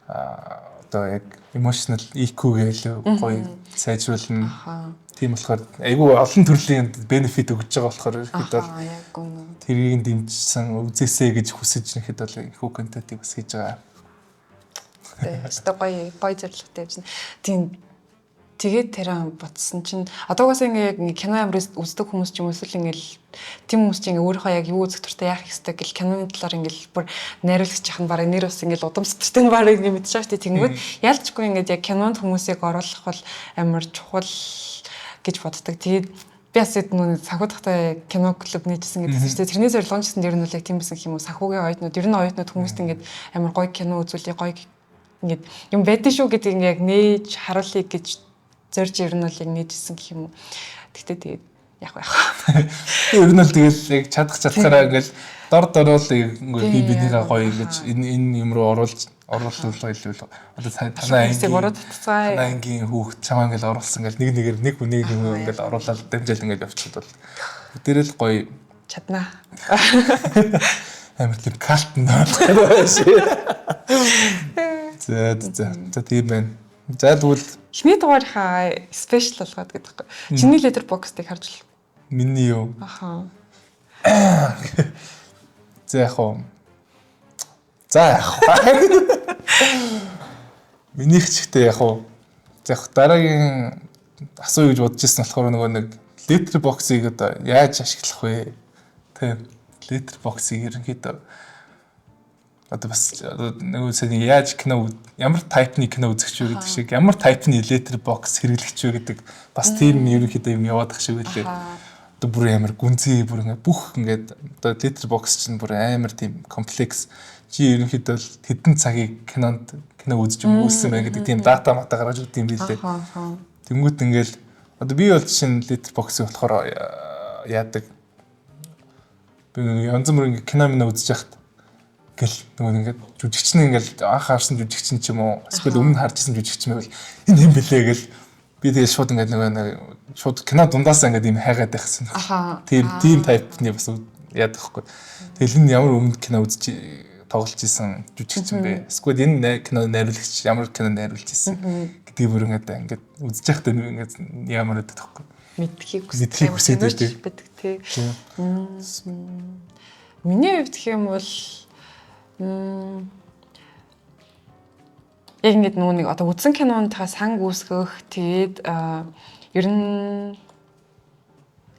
одоо яг emotional EQ-гээ илүү гоё сайжруулна. Тийм болохоор айгүй олон төрлийн бенефит өгж байгаа болохоор ихэд бол тэрийг дэмжсэн үзээсэй гэж хүсэж нэхэд бол ихүү контентыг бас хийж байгаа. Тэгээ гоё зорилготой явж байна. Тийм тэгээд тэрэн ботсон чинь одоогоос ингээ кино амар үздэг хүмүүс ч юм уу эсвэл ингээл тийм хүмүүс чинь ингээ өөрийнхөө яг юу үзэх туртай яах ёстой гэл киноны талаар ингээл бүр найруулагч яхан бараг нэр бас ингээл удам сэтгэртэй бараг ингээ мэдчихэж штэ тэнгүүд ялчгүй ингээд яг кинонд хүмүүсийг оруулах бол амар чухал гэж боддог. Тэгээд би бас энэ санхуудахтай кино клуб нээжсэн гэдэгсэн чинь тэрний зорилго нь ч гэсэн ер нь бол яг тийм байсан юм уу санхүүгийн оюутнууд ер нь оюутнууд хүмүүст ингээд амар гоё кино үзүүлээ гоё ингээд юм байдэн шүү гэдэг ингээд яг нээж харуулъя гэж зорж ер нь бол яг нээжсэн гэх юм уу. Тэгтээ тэгээд яг. Ер нь л тэгэл яг чадхаараа ингээл дор дорол ингээл би бинийгаа гоё ингэж энэ юм руу оруулах илүү одоо танаа ангийн хүүхд чамаа ингээл оруулсан ингээл нэг нэгээр нэг хүнийг ингээл оруулаад дамжаал ингээл явчихад бол тэрэл гоё чаднаа. Амар тийм калт нөө. За тийм байна. За тэгвэл эхний дугаарынхаа спешиал болгоод гэдэг байхгүй. Чиний letterbox-ыг харж л. Миний юу? Аха. За яг. Минийх ч ихтэй яг. За яг дараагийн асууя гэж бодож ирсэн болохоор нөгөө нэг letterbox-ыг одоо яаж ашиглах вэ? Тийм. Letterbox-ыг ерөнхийдөө одоо бас нөгөө сайн яаж кино ямар тайпны кино үзэх вэ гэдэг шиг ямар тайпны letterbox хэрэглэж вэ гэдэг бас тийм ерөнхийдөө юм яваад ах шиг байлээ. Одоо бүр амар гүнзгий бүр ингээ бүх ингээд одоо letterbox чинь бүр амар тийм комплекс чи ерөнхийдөө хэдэн цагийг кино үзэж өгсөн байх гэдэг тийм дата мата гаргаж өгд юм билээ. Тэнгүүт ингээл одоо би бол чинь letterbox-ыг болохоор яадаг би янз бүрийн кино үзэж яхад гэл нөгөө ингээд жүжигчин ингээд анх харсан жүжигчин ч юм уу эсвэл өмнө харж исэн жүжигчин байвал энэ юм бэлээ гэл би тэгээ шууд ингээд нөгөө шууд кино дундаасаа ингээд юм хайгаад байхсан. Тийм тайпны бас яадаг хгүй. Тэгэл энэ ямар өмнө кино үзэж тоглож исэн жүжигчин бэ? Эсвэл энэ кино найруулагч ямар кино найруулж исэн гэдгийг бүр ингээд үзэж байхдаа ингээд ямар байдаг хгүй. Мэдхийг хүсэж байдаг тий. Миний хувьд гэх юм бол яг ингэ нөгөө нэг одоо үзсэн кинонтаа сан гүйсгэх тэгээд ер нь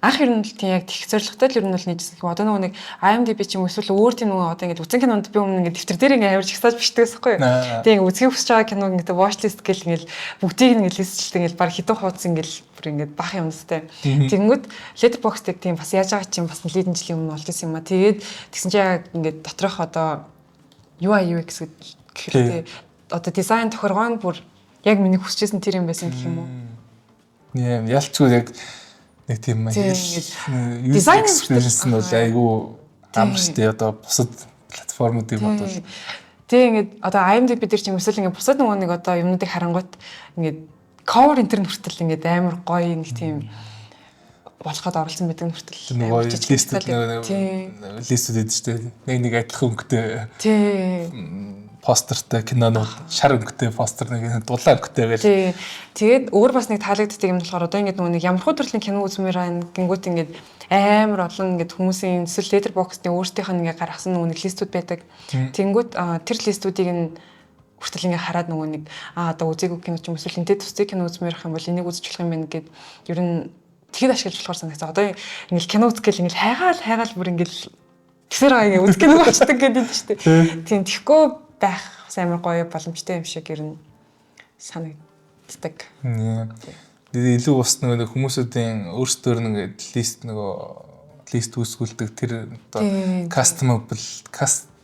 анх ер нь л тийм яг тех зорилготой л ер нь бол нээжсэн юм. Одоо нөгөө нэг IMDb ч юм эсвэл өөр тийм нөгөө одоо ингэ үзсэн кинонд би өмнө ингэ дэвтэр дээр ингэ авирж ихсааж бичдэг байхгүй юу. Тэгээд ингэ үзхийг хүсэж байгаа киног ингэ watch list гэл ингэ бүгдийг ингэ листчилдэг ингэ баг хитэн хуудас ингэ бүр ингэ бах юмстай. Тэгэнгүүт letterbox-ыг тийм бас яаж байгаа чинь бас нэлээдэн жилийн өмнө болж исэн юм а. Тэгээд тэгсэн чинь яг ингэ доторх одоо UI UX гэхэлтэй одоо дизайн тохиргоо нь бүр яг миний хүсчихсэн тэр юм байсан гэх юм уу. Тийм ялчгүй яг нэг тийм дизайн experience нь бол айгүй амар штэ одоо бусад платформуудыг бодвол тийм ингээд одоо IMDb дээр ч юм эсвэл ингээд бусад нөгөө нэг одоо юмнуудыг харангуут ингээд cover интернет хүртэл ингээд амар гоё нэг тийм болоход оролцсон байдаг хүртэл нөгөө листүүд штэ нэг адилхан өнгөтэй тийм постертэй кинонууд шар өнгөтэй постэр нэг дулаан өнгөтэй байл. Тэгээд өөр бас нэг таалагддаг юм болохоор одоо ингээд нөгөө нэг ямар хөө төрлийн кино үзмээр байна гингүүт ингээд амар олон ингээд хүмүүсийн letterbox-ны өөртөөх нь ингээд гаргасан нөгөө нэг листүүд байдаг. Тэнгүүт тэр листүүдийг нь хүртэл ингээд хараад нөгөө нэг одоо үзээгүй кино ч юм эсвэл энтэй төстэй кино үзмээр ах юм бол энийг үзэж болох юм байна гэд ер нь тэгэд ашиглаж болохоор санагдсан. Одоо ингээд кино үзгээл ингээд хайгаал бүр ингээд тэгсээр байгаа ингээд үзэх кино болчдаг гэдэг шүү дээ. Тийм тэгэхгүй байх амар гоё боломжтой юм шиг ер нь санагддаг. Илүү ус нөгөө хүмүүсүүдийн өөрсдөр нэг лист үүсгүүлдэг тэр одоо кастом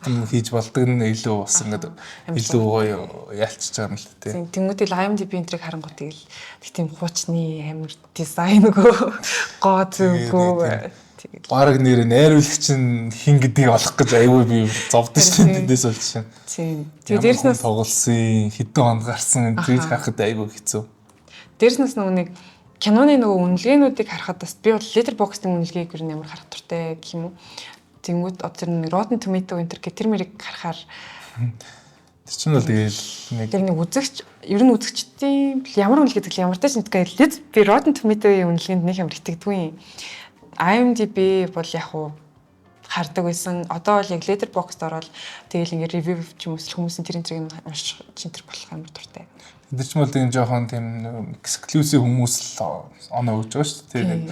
хийж болдог нь илүү ус ингээд илүү гоё ялчж байгаа юм л тээ. Тэнгүүтэл IMDb энтрийг харангуут тэгэл тийм хуучны амар дизайн өгөө гоо зүгөө Тэгээд баг нэр найруулагч нь хин гэдгийг олох гэж аюу би зовдсон шүү дээ тэндээс бол чинь. тийм. Тэгээд дээрс нь тоглосон хэдэн онд гарсан тэрийг харахад аюу хэцүү. Дээрс нь нэг киноны нөгөө үнэлгээнүүдийг харахад бас би бол Letterboxd-ийн үнэлгээг ер нь амар харах туртай гэх юм уу. Тэнгүүд одоо тэр Rotten Tomato энэ тэр мэрийг харахаар тэр чинь бол тэгэл нэг үзэгч ер нь үзэгчдийн ямар үнэлгээ тэгэл ямар тааш нэгтгэл би Rotten Tomato-ийн үнэлгээнд нэг амар итгэдэггүй. IMDb бол яг уу хардаг байсан. Одоо бол яг Letterboxd ороод тэгэл ингээ ревю ч юм уу хүмүүсийн тэрийг уншиж чинь тэр болох амар дуртай. тэр ч бол тийм жоохон тийм эксклюзив хүмүүс л оноо өгч байгаа шүү дээ.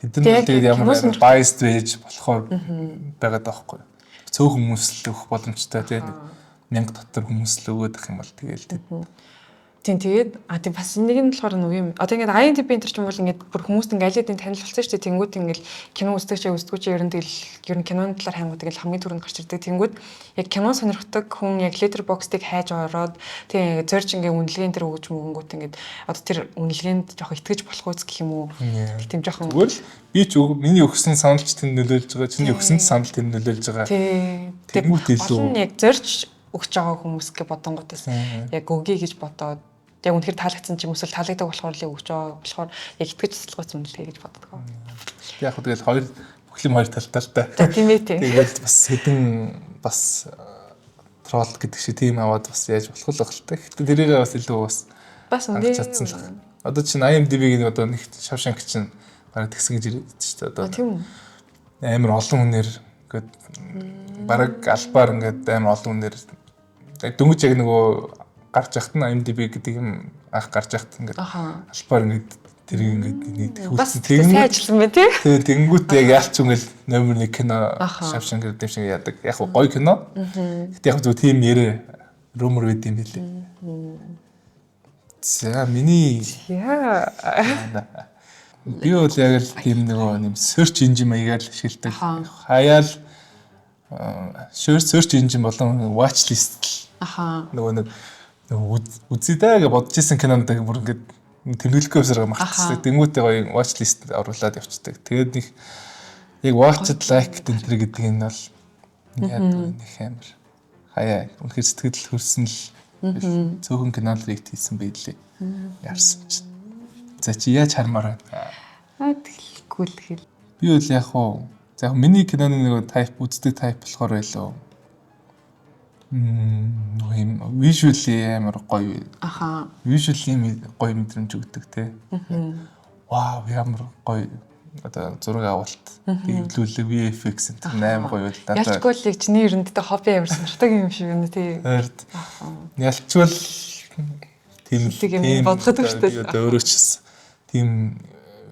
Тэд нар тэгээд ямар biased байж болохоор байгаад байгаа хгүй. Цөөх хүмүүс л өгөх боломжтой тийм 1000 дотор хүмүүс л өгөөд ах юм бол тэгээл тийм тэгээд тийм бас нэг нь болохоор нэг юм одоо ингээд IMDb энэ ч юм бол ингээд бүр хүмүүст ингээд алидын танил болсон шүү дээ. Тэнгүүд ингээд кино үздэг ч ер нь тэгэл киноны талаар хангууд ингээд хамгийн түрүүнд гарч ирдэг. Тэнгүүд яг кино сонирхдаг хүн яг Letterboxd-ыг хайж ороод тийм зорж ингээд үнэлгээнд тэр өгч мөнгөт ингээд одоо тэр үнэлгээнд жоох итгэж болох үз гэх юм уу. Тийм жоохон би ч миний өгсөн саналч тэнд нөлөөлж байгаа. Чиний өгсөн санал тэнд нөлөөлж байгаа. Тэнгүүд илүү яг зорж өгч байгаа хүмүүс гэ бодонгуудаас яг өгье гэж бодоод яг үнэхээр таалагдсан ч юм эсвэл таалагддаг болохоор л өгч байгаа болохоор яг итгэж цэцлэгөөс үнэлгээ гэж боддог. Яг хөө тэгэл хоёр бүхлийн хоёр талтай. Тийм ээ тийм. Тэгээд бас хэдэн бас трол гэдэг шиг тийм аваад бас яаж болох л багтай. Гэтэ тэрийг бас илүү бас үнэ чадсан л. Одоо чинь IMDb-ийн одоо нэг Shawshank чинь бараг тэгсэн гэж ирээд шүү дээ. Одоо тийм амар олон хүнээр ингээд бараг албаар ингээд амар олон хүнээр дөнгөж яг нөгөө гарч яхад нь IMDb гэдэг юм анх гарч яхад ингээд албаар ингээд тэрийг ингээд нийтэх үүссэн сайжлсан байна тий. Тэгээ тэнгүүт яг яалч ингээл номер 1 кино Shawshank Redemption яадаг. Яг гоё кино. Гэтэ яг зөв тийм ярэ rumor байд юм билээ. За миний би бол яг л тийм нөгөө юм search engine маягаар л ашигладаг. Хаяал search engine болон watch list нөгөө нэг үзье даа гэж бодож исэн кинонуудыг бүр ингээд тэмдэглэхгүй өсрөө мартчихсан. Тэнгүүтээ гоё watch list оруулаад явчихдаг. Тэгээд нэг яг watched like энэ гэдэг нь бол яг нэг амар хаяа үнэхээр сэтгэл хөрсөн л цөөхөн кинонд рейт хийсэн байлээ. Яарсан чинь. За чи яаж хармаар байна? Тэгэлгүй л хэл. Би бол яг хуу за миний киноны нэг type үздэг type болохоор байлоо. Юм visually амар гоё. Visually гоё мэдрэмж өгдөг те. Вау ямар гоё. Одоо зураг авалт. Дэвлүүлэг VFX энэ амар гоё байл. Ялчгүй л яг чиний ерөнхийдөө хобби амар сонирхдаг юм шиг байна тий. Ялчгүй тийм бодоход өгчтэй. Одоо өөрөө ч тийм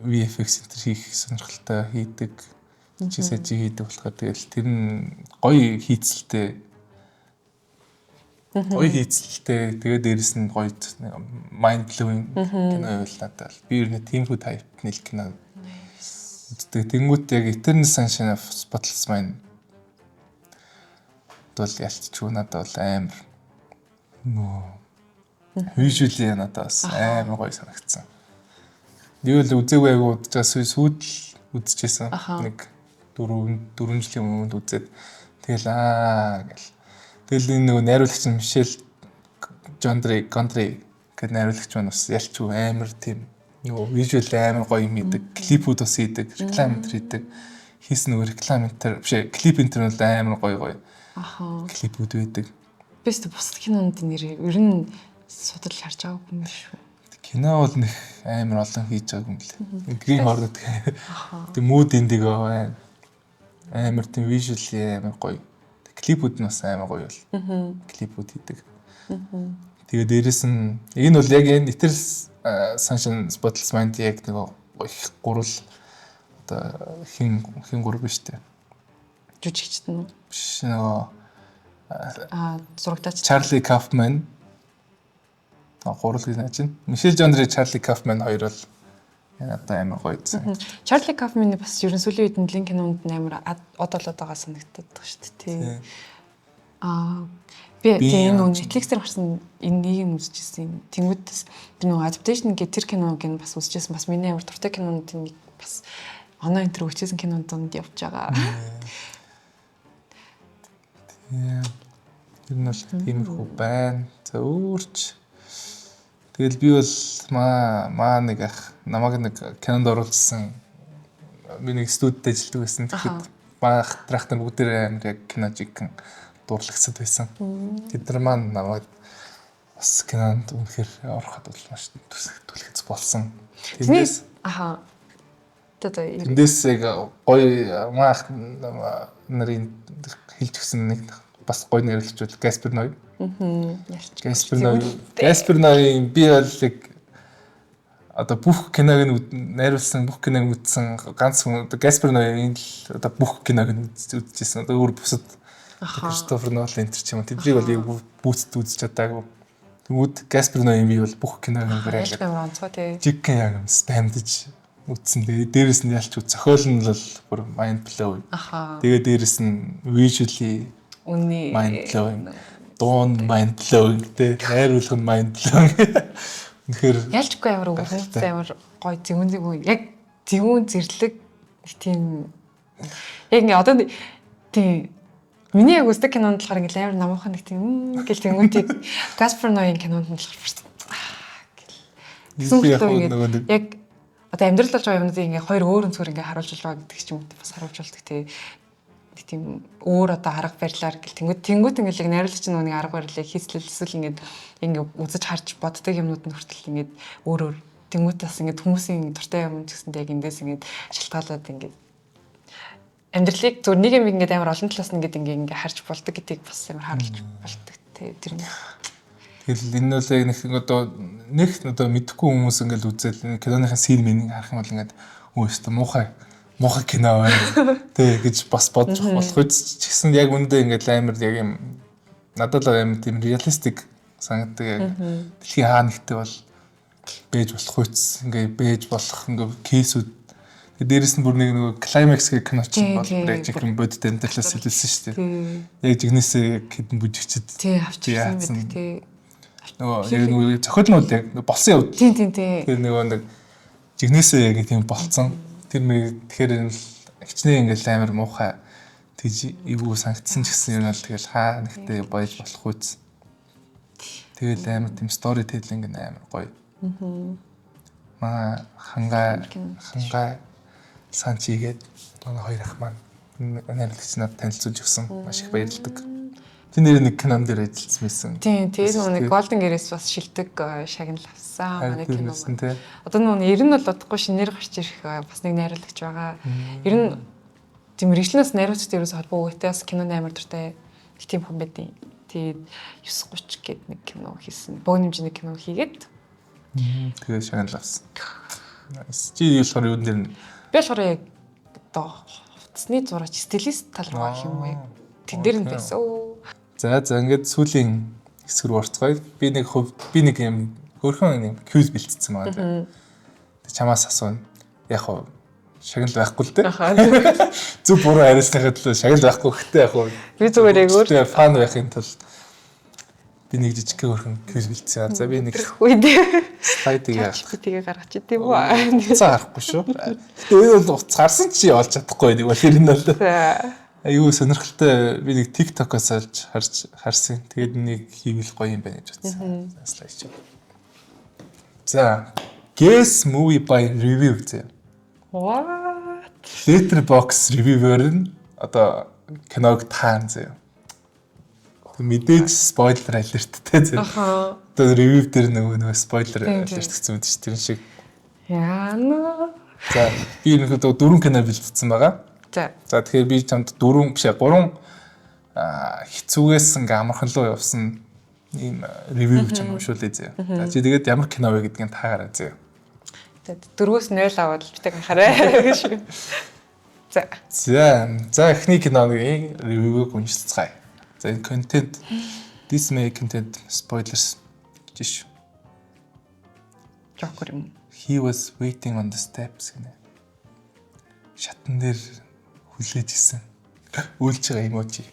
VFX энэ хийх сонирхолтой хийдэг. Чисэж хийдэг болохоор тэгэл тэр нь гоё хийцэлтэй. Гоё хийцэлтэй. Тэгээд дээрэс нь гоё mind blowing кино байл надад. Би ер нь тийм хүү type нэл кино үздэг. Тэнгүүт яг Eternal Sunshine of Spotless Mind бол ялцчихгүй надад бол амар visually надад бас амар гоё санагдсан. Би л үзээгүй айгу удажаас сүйдл үзчихсэн. Нэг 4 жилийн өмнө үзээд тэгэл гэл. Тэгэл энэ нөгөө найруулагч Мишель Gondry гэдэг найруулагч маань бас ялчгүй амар тийм нөгөө visual амар гоё юм идэг, клипүүд бас идэг, реклам хийдэг. Хийсэн нөгөө реклам энэ биш клип энэ бол амар гоё. Клипүүд байдаг. Бэст бусад киноны нэр ер нь судал харж байгаагүй юм шүү. Кино бол нэг амар олон хийж байгаа юм лээ. Грин хорнод тийм mood эндиг амар тийм visually амар гоё. Клипүүд нь бас амар гоё бол. Клипүүд хийдэг. Тэгээ дээрэс нь энэ бол яг энэ Eternal Sunshine Spotless Mind яг нэг их гурал одоо хин гурав биш үү? Жүжигчт нь биш нөгөө зурагтаач Charlie Kaufman гурал гэж наа чинь. Мишель Жондри, Charlie Kaufman хоёр бол одоо амар гоё гэсэн. Charlie Kaufman-ы бас ерөн сүүлийн үед нэлээд кинонд амар одоолоод байгаа санагдаад байгаа шүү дээ. Би тийм нөгөө Netflix-ээр гарсан энийг үзчихсэн. Тэнгүүдээс би нөгөө Adaptation гэх тэр киног нь бас үзчихсэн. Бас миний амар дуртай кинонд нэг бас оноо энэ төр үчээсэн кинонд донд явж байгаа. Тэр нь бол тиймэрхүү байна. За өөрч тэгэл би бол маа нэг ах намайг нэг кинонд оруулсан миний студид ажилладаг байсан. Тэгэхэд баах трахтар бүгдээ амар яг киножиг дурлагцад байсан. Тэд нар маань намайг бас кинонд үнэхээр ороход бол маш түлхэц болсон. Тэндээс тэндээс яг гоё маах нарын хэлж өгсөн нэг бас гоё нэрлэлжүүл Гаспер Ной. Гаспер Ноён би бол яг одоо бүх киног найруулсан бүх киног үзсэн ганц Гаспер Ноён л одоо бүх киног үзчихсэн. Одоо өөр бусад Кристофер Нолан энэ ч юм уу тэднийг бол яг бүүцэд үзэж чадаагүй. Тэгмүүд Гаспер Ноён би бол бүх киног яг онцгой тий. Жигхэн яг спамдж үзсэн. Тэгээ дээрэс нь ялч зохиол нь бол бүр mind blow. Тэгээ дээрэс нь visually mind blowing. Дуун mind blowing тэ хайруулах нь mind blowing. Тэгэхээр ялчгүй амар өгөхтэй амар гоё зэвүүн яг зэвүүн зэрлэг нэг тийм яг ингээ одоо тийм миний яг үздэг кинонд болохоор ингээ амар намуухан нэг тийм гэл тэнгуүтийг Гаспер Ноён кинонд нь болохоор яг одоо амьдрал болж байгаа юмнуудыг ингээ хоёр өөр өнцгөр ингээ харуулж байгаа гэдэг ч юм уу бас харуулж болдог тий. Нэг тийм өөр одоо арга барилаар гэл тэнгуут ингээ яг найруулагч нүг арга барилыг хийцлэл эсвэл ингээ үзэж харж боддог юмнууд нь хүртэл ингээ өөр тэнгуутаас ингээ хүмүүсийн дуртай юм гэсэндээ яг эндээс ингээ шалтгаалаад ингээ амьдралыг зөв нэг юм ингээ амар олон талаас нь ингээ харж болдог гэдгийг бас амар харуулж болдог тий. Тэр нь тэгэл энэ бол яг нэг одоо мэдхгүй хүмүүс ингээл үзэл киноныхын син минийг харах юм бол ингээд өөстө муухай кино байна. Тэ гэж бас бодож болох үз ч гэсэн яг үндэ ингээд амар яг юм надад л амар тийм реалистик санагддаг яг дэлхийн хаа нэгтээ бол бэж болох үз ингээд бэж болох ингээд кейсүүд дээрээс нь бүр нэг клаймакс гэх кино ч бол режим бодит амьдралаас хэлсэн шүү дээ. Яг жигнэсээ хэдэн бүжигчд тий авчихсан байдаг тий. Нөгөө яг зохиолнууд яг болсон явд. Тийм. Тэр нэг жигнэсээ яг тийм болцсон. Тэр тэгэхээр хичнээн ингээл амар муухай тийж эвгүй санагдсан ч гэсэн юм бол тэгэл хаа нэгтээ боёж болох үз. Тэгэл амар тийм стори тейлинг амар гоё. Маа хангай санчигээд манай хоёр ах маань найруулагч надад танилцуулж өгсөн. Маш их баярлалдаг. Тэр нэг кинон дээр ажилласан байсан. Тийм, нэг Golden Gears бас шилдэг шагнал авсан манай кино. Одоо ер нь бол удахгүй шинээр гарч ирэх бас нэг найруулагч байгаа. Ер нь тийм мэрэгчлэнээс найруулагчтай ерөөсө холбоогүй бас кинонд амар дуртай их тийм хүн байдیں۔ Тэгээд 9:30 гээд нэг кино хийсэн. Богино хэмжээний кино хийгээд тэгээд шагнал авсан. Чи юу болохоор юу нэр би болохоор яг одоо хувцсны зураач стилист тал руу гэх юм уу яг тэн дээр нь байсан. За ингээд сүүлийн хэсэг рүү орцгоё. Би нэг юм хөөрхөн нэг кьюз бэлтцсэн байна. Тэг чамаас асууна. Яг хоо шагнал байхгүй л дээ. Зүг буруу хариулснахад л шагнал байхгүй гэхдээ яг хоо би зүгээр яг өөр фан байхын тулд би нэг жижиг хөөрхөн кьюз бэлтцсэн. За би нэг слайдыг гаргаж идэв үү? Уцаа харахгүй шүү. Гэтэ энэ бол уцаа харсан чи олж чадахгүй нэг бол тэр нь бол аюу сонирхолтой би нэг TikTok-оос харсан. Тэгээд нэг хийвэл гоё юм байна гэж бодсон. Слайд. За, guess movie by review зэ. What? Letterboxd reviewer нь одоо киног таан зэ. Мэдээж spoiler alertтэй зэ. Одоо review дээр нөгөө spoiler alert гэсэн үг шүү. Тэр шиг. Яана. За, би нэг 4 кино бэлдсэн байгаа. За тэгэхээр би чамд 3 хэцүүгээс ингээ амархан руу явсан ийм ревю гэж уншуулъя зэ. За чи тэгээд ямар кино вэ гэдгийг таагараа зэ. Тэгээд 4-өөс 0 аваад л битэг анхаарай. За эхний киноны ревюг уншицгаая. За энэ контент this may content spoilers гэж шүү. Жокер юм. He was waiting on the steps гэнэ. Шатан дээр хүлээж исэн. Үйлж байгаа эможи.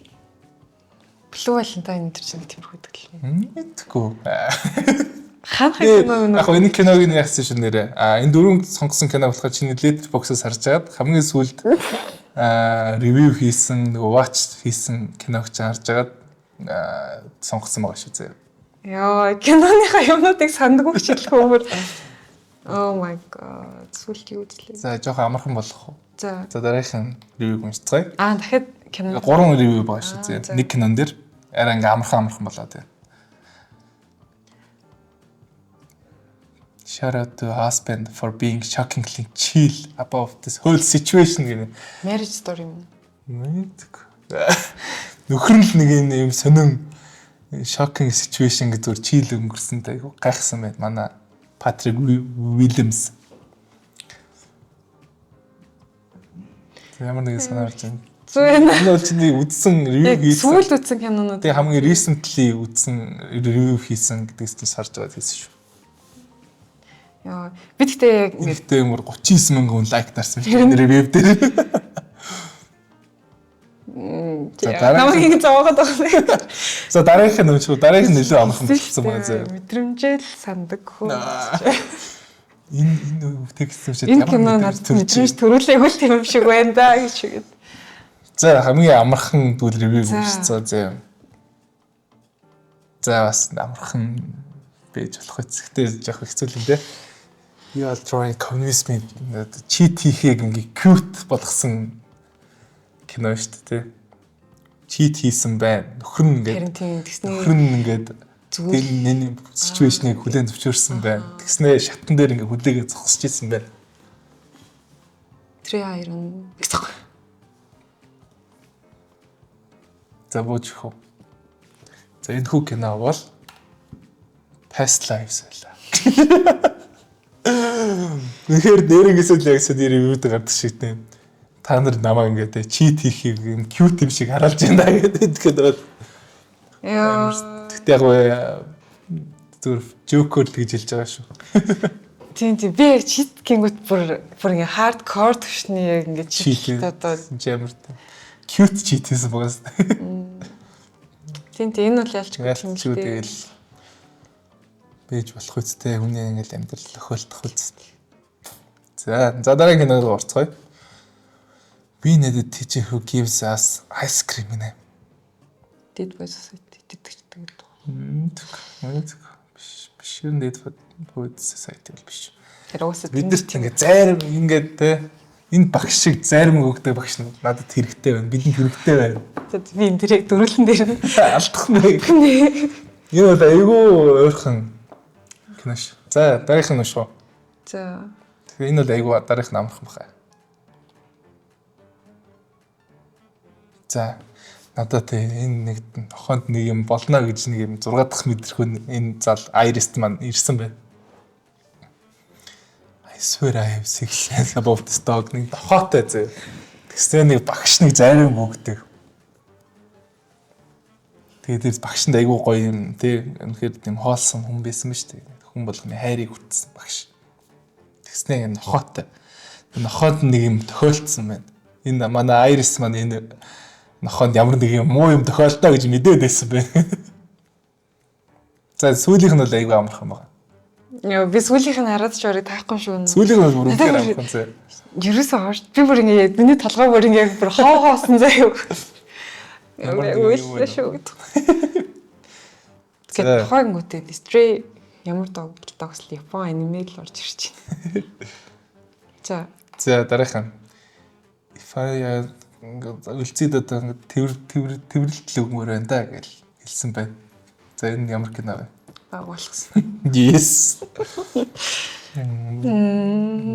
Blue Valentine энэ төр чинь тиймэрхүү гэдэг л. Мэдгүй. Хаана кино Яг энэ киног нь яасан шин нэрэ. Энэ дөрөв сонгосон кино болохоор чиний Letterboxd-аас харж агаад хамгийн сүүлд ревю хийсэн, нөгөө watch хийсэн киног ч харж агаад сонгосон байгаа шүү зэ. Яа, киноныхаа юмнуудыг сандгүй хичлэх өөр. Oh my god. Сүүлд юу үзлээ. За жоохон амархан болох уу? За. За дараагийн ревюг уншицгаая. Дахиад кино. 3 ревю байгаа шүү зэ. Нэг кинон дээр арай ингээм амархан болоод байна. Shout out to husband for being shockingly chill about this whole situation гэнэ. Marriage story юм. Нөхөр л нэг юм сонин shocking situation гэж зүгээр chill өнгөрсөн та айгу гайхсан байна. Манай Patrick Williams. Ямар нэг санаарч байна. Энэ бол чиний үзсэн review хийсэн. Сүүлд үзсэн кинонууд. Тэгээ хамгийн recently үзсэн review хийсэн гэдгээс чинь сарж байгаа гэсэн шүү. Яа, би тэгтээ ингээд мөр 39 мянган лайк дарсан шүү. Ревю дээр. Намайг зовоогод байгаа. За дараагийнх нь шүү. Дараагийнх нь илүү амархан болсон байна зэ. Мэдрэмжэл сандаг хөө. Энэ текст юм шиг энэ кино надад мэдрэмж төрүүлээг үл тийм юм шиг байна да гэж үгээд. За хамгийн амархан дүүл ревю хийсэн зэ. За бас амархан байж болох үс. Гэтэ жоох хэцүү л юм дээ. You are trying to convince me cheat хийхийг ингээ cute болгосон кино шүү дээ. Cheat хийсэн байна. Нөхөр нь ингээд тэгэл нэг ситүэйшнийг хүлээн зөвшөөрсөн байна. Тэгснээ шатан дээр ингээ хүлээгээ зогсож ирсэн байна. Тэр хоёр нь гэсэн. За бууж хөө. За энэ хүү кино бол Past Lives байлаа. Нэхэр нэрнгээсээ л ягсаа ревюд гардаг шиг тийм. Та нар намайг ингээд cheat хийхийг юм cute юм шиг хараалж байна гэдэг тэгээд яа. Тэгтээ яг зүр joke-оор тэгж хэлж байгаа шүү. Тийм би яг cheat гингүүт бүр ингээ hardcore төвшний яг ингээ cheat одоо jammer cute cheat хийсэн байгаас. Тийм энэ бол ялч юм шүү тэгэл бэж болох үстэй хүний ингээл амьдрал тохиолдох үст. За дараагийн киног орцгоё. We needed teacher who gives us ice cream нэ. Did was society гэдэг. Биш юм did was society биш. Тэр уусаа бидэрт ингээ зайр ингээд те энэ багш шиг зайрм өгдөг багш надад хэрэгтэй байна. Бидэнд хэрэгтэй байна. Би энэ тэрийг дөрүлэн дээр алдах нэ. Энэ бол айгүй ойрхон кинош. За дараагийнх нь шүү. За. Тэгээ энэ бол айгүй дараагийнх нь амархан бахаа. За надад энэ нэг нохоонд нэг юм болно гэж нэг юм 6 дахь мэдрэхүүн энэ зал Iris маань ирсэн байна. I swear I have sex about this dog нэг нохоотой зэ. Тэгснэ нэг багш нэг зайрын өгдөг. Тэгээд багш нь айгүй гоё юм тий. Үнэхээр тийм хоолсон хүн байсан ба шүү дээ. Хүн болгоны хайрыг хүртсэн багш. Тэгснэ нохоотой. Нохоонд нэг юм тохиолдсон байна. Энэ манай Iris маань энэ нохоонд ямар нэг юм муу юм тохиолдоо гэж мэдээд байсан байна. За сүүлийнх нь бол айгүй амархан байна. Яа би сүүлийнх нь хараад ч орой таахгүй шүү. Сүүлийнх нь бүр үнэхээр амархан зэ. Ерөөсөө хоош би бүр ингээ миний толгой бүр ингээ бүр хоосон заяа. Үгүй шүү. Тэгээд хоонготой Stray ямар догслоо Япон аниме л орж ирж байна. За дараахан. Үлцээд одоо тэрвэрлэл өгмөр байна да гэж хэлсэн байна. За энэ ямар кино вэ? Байгуулсан. Yes.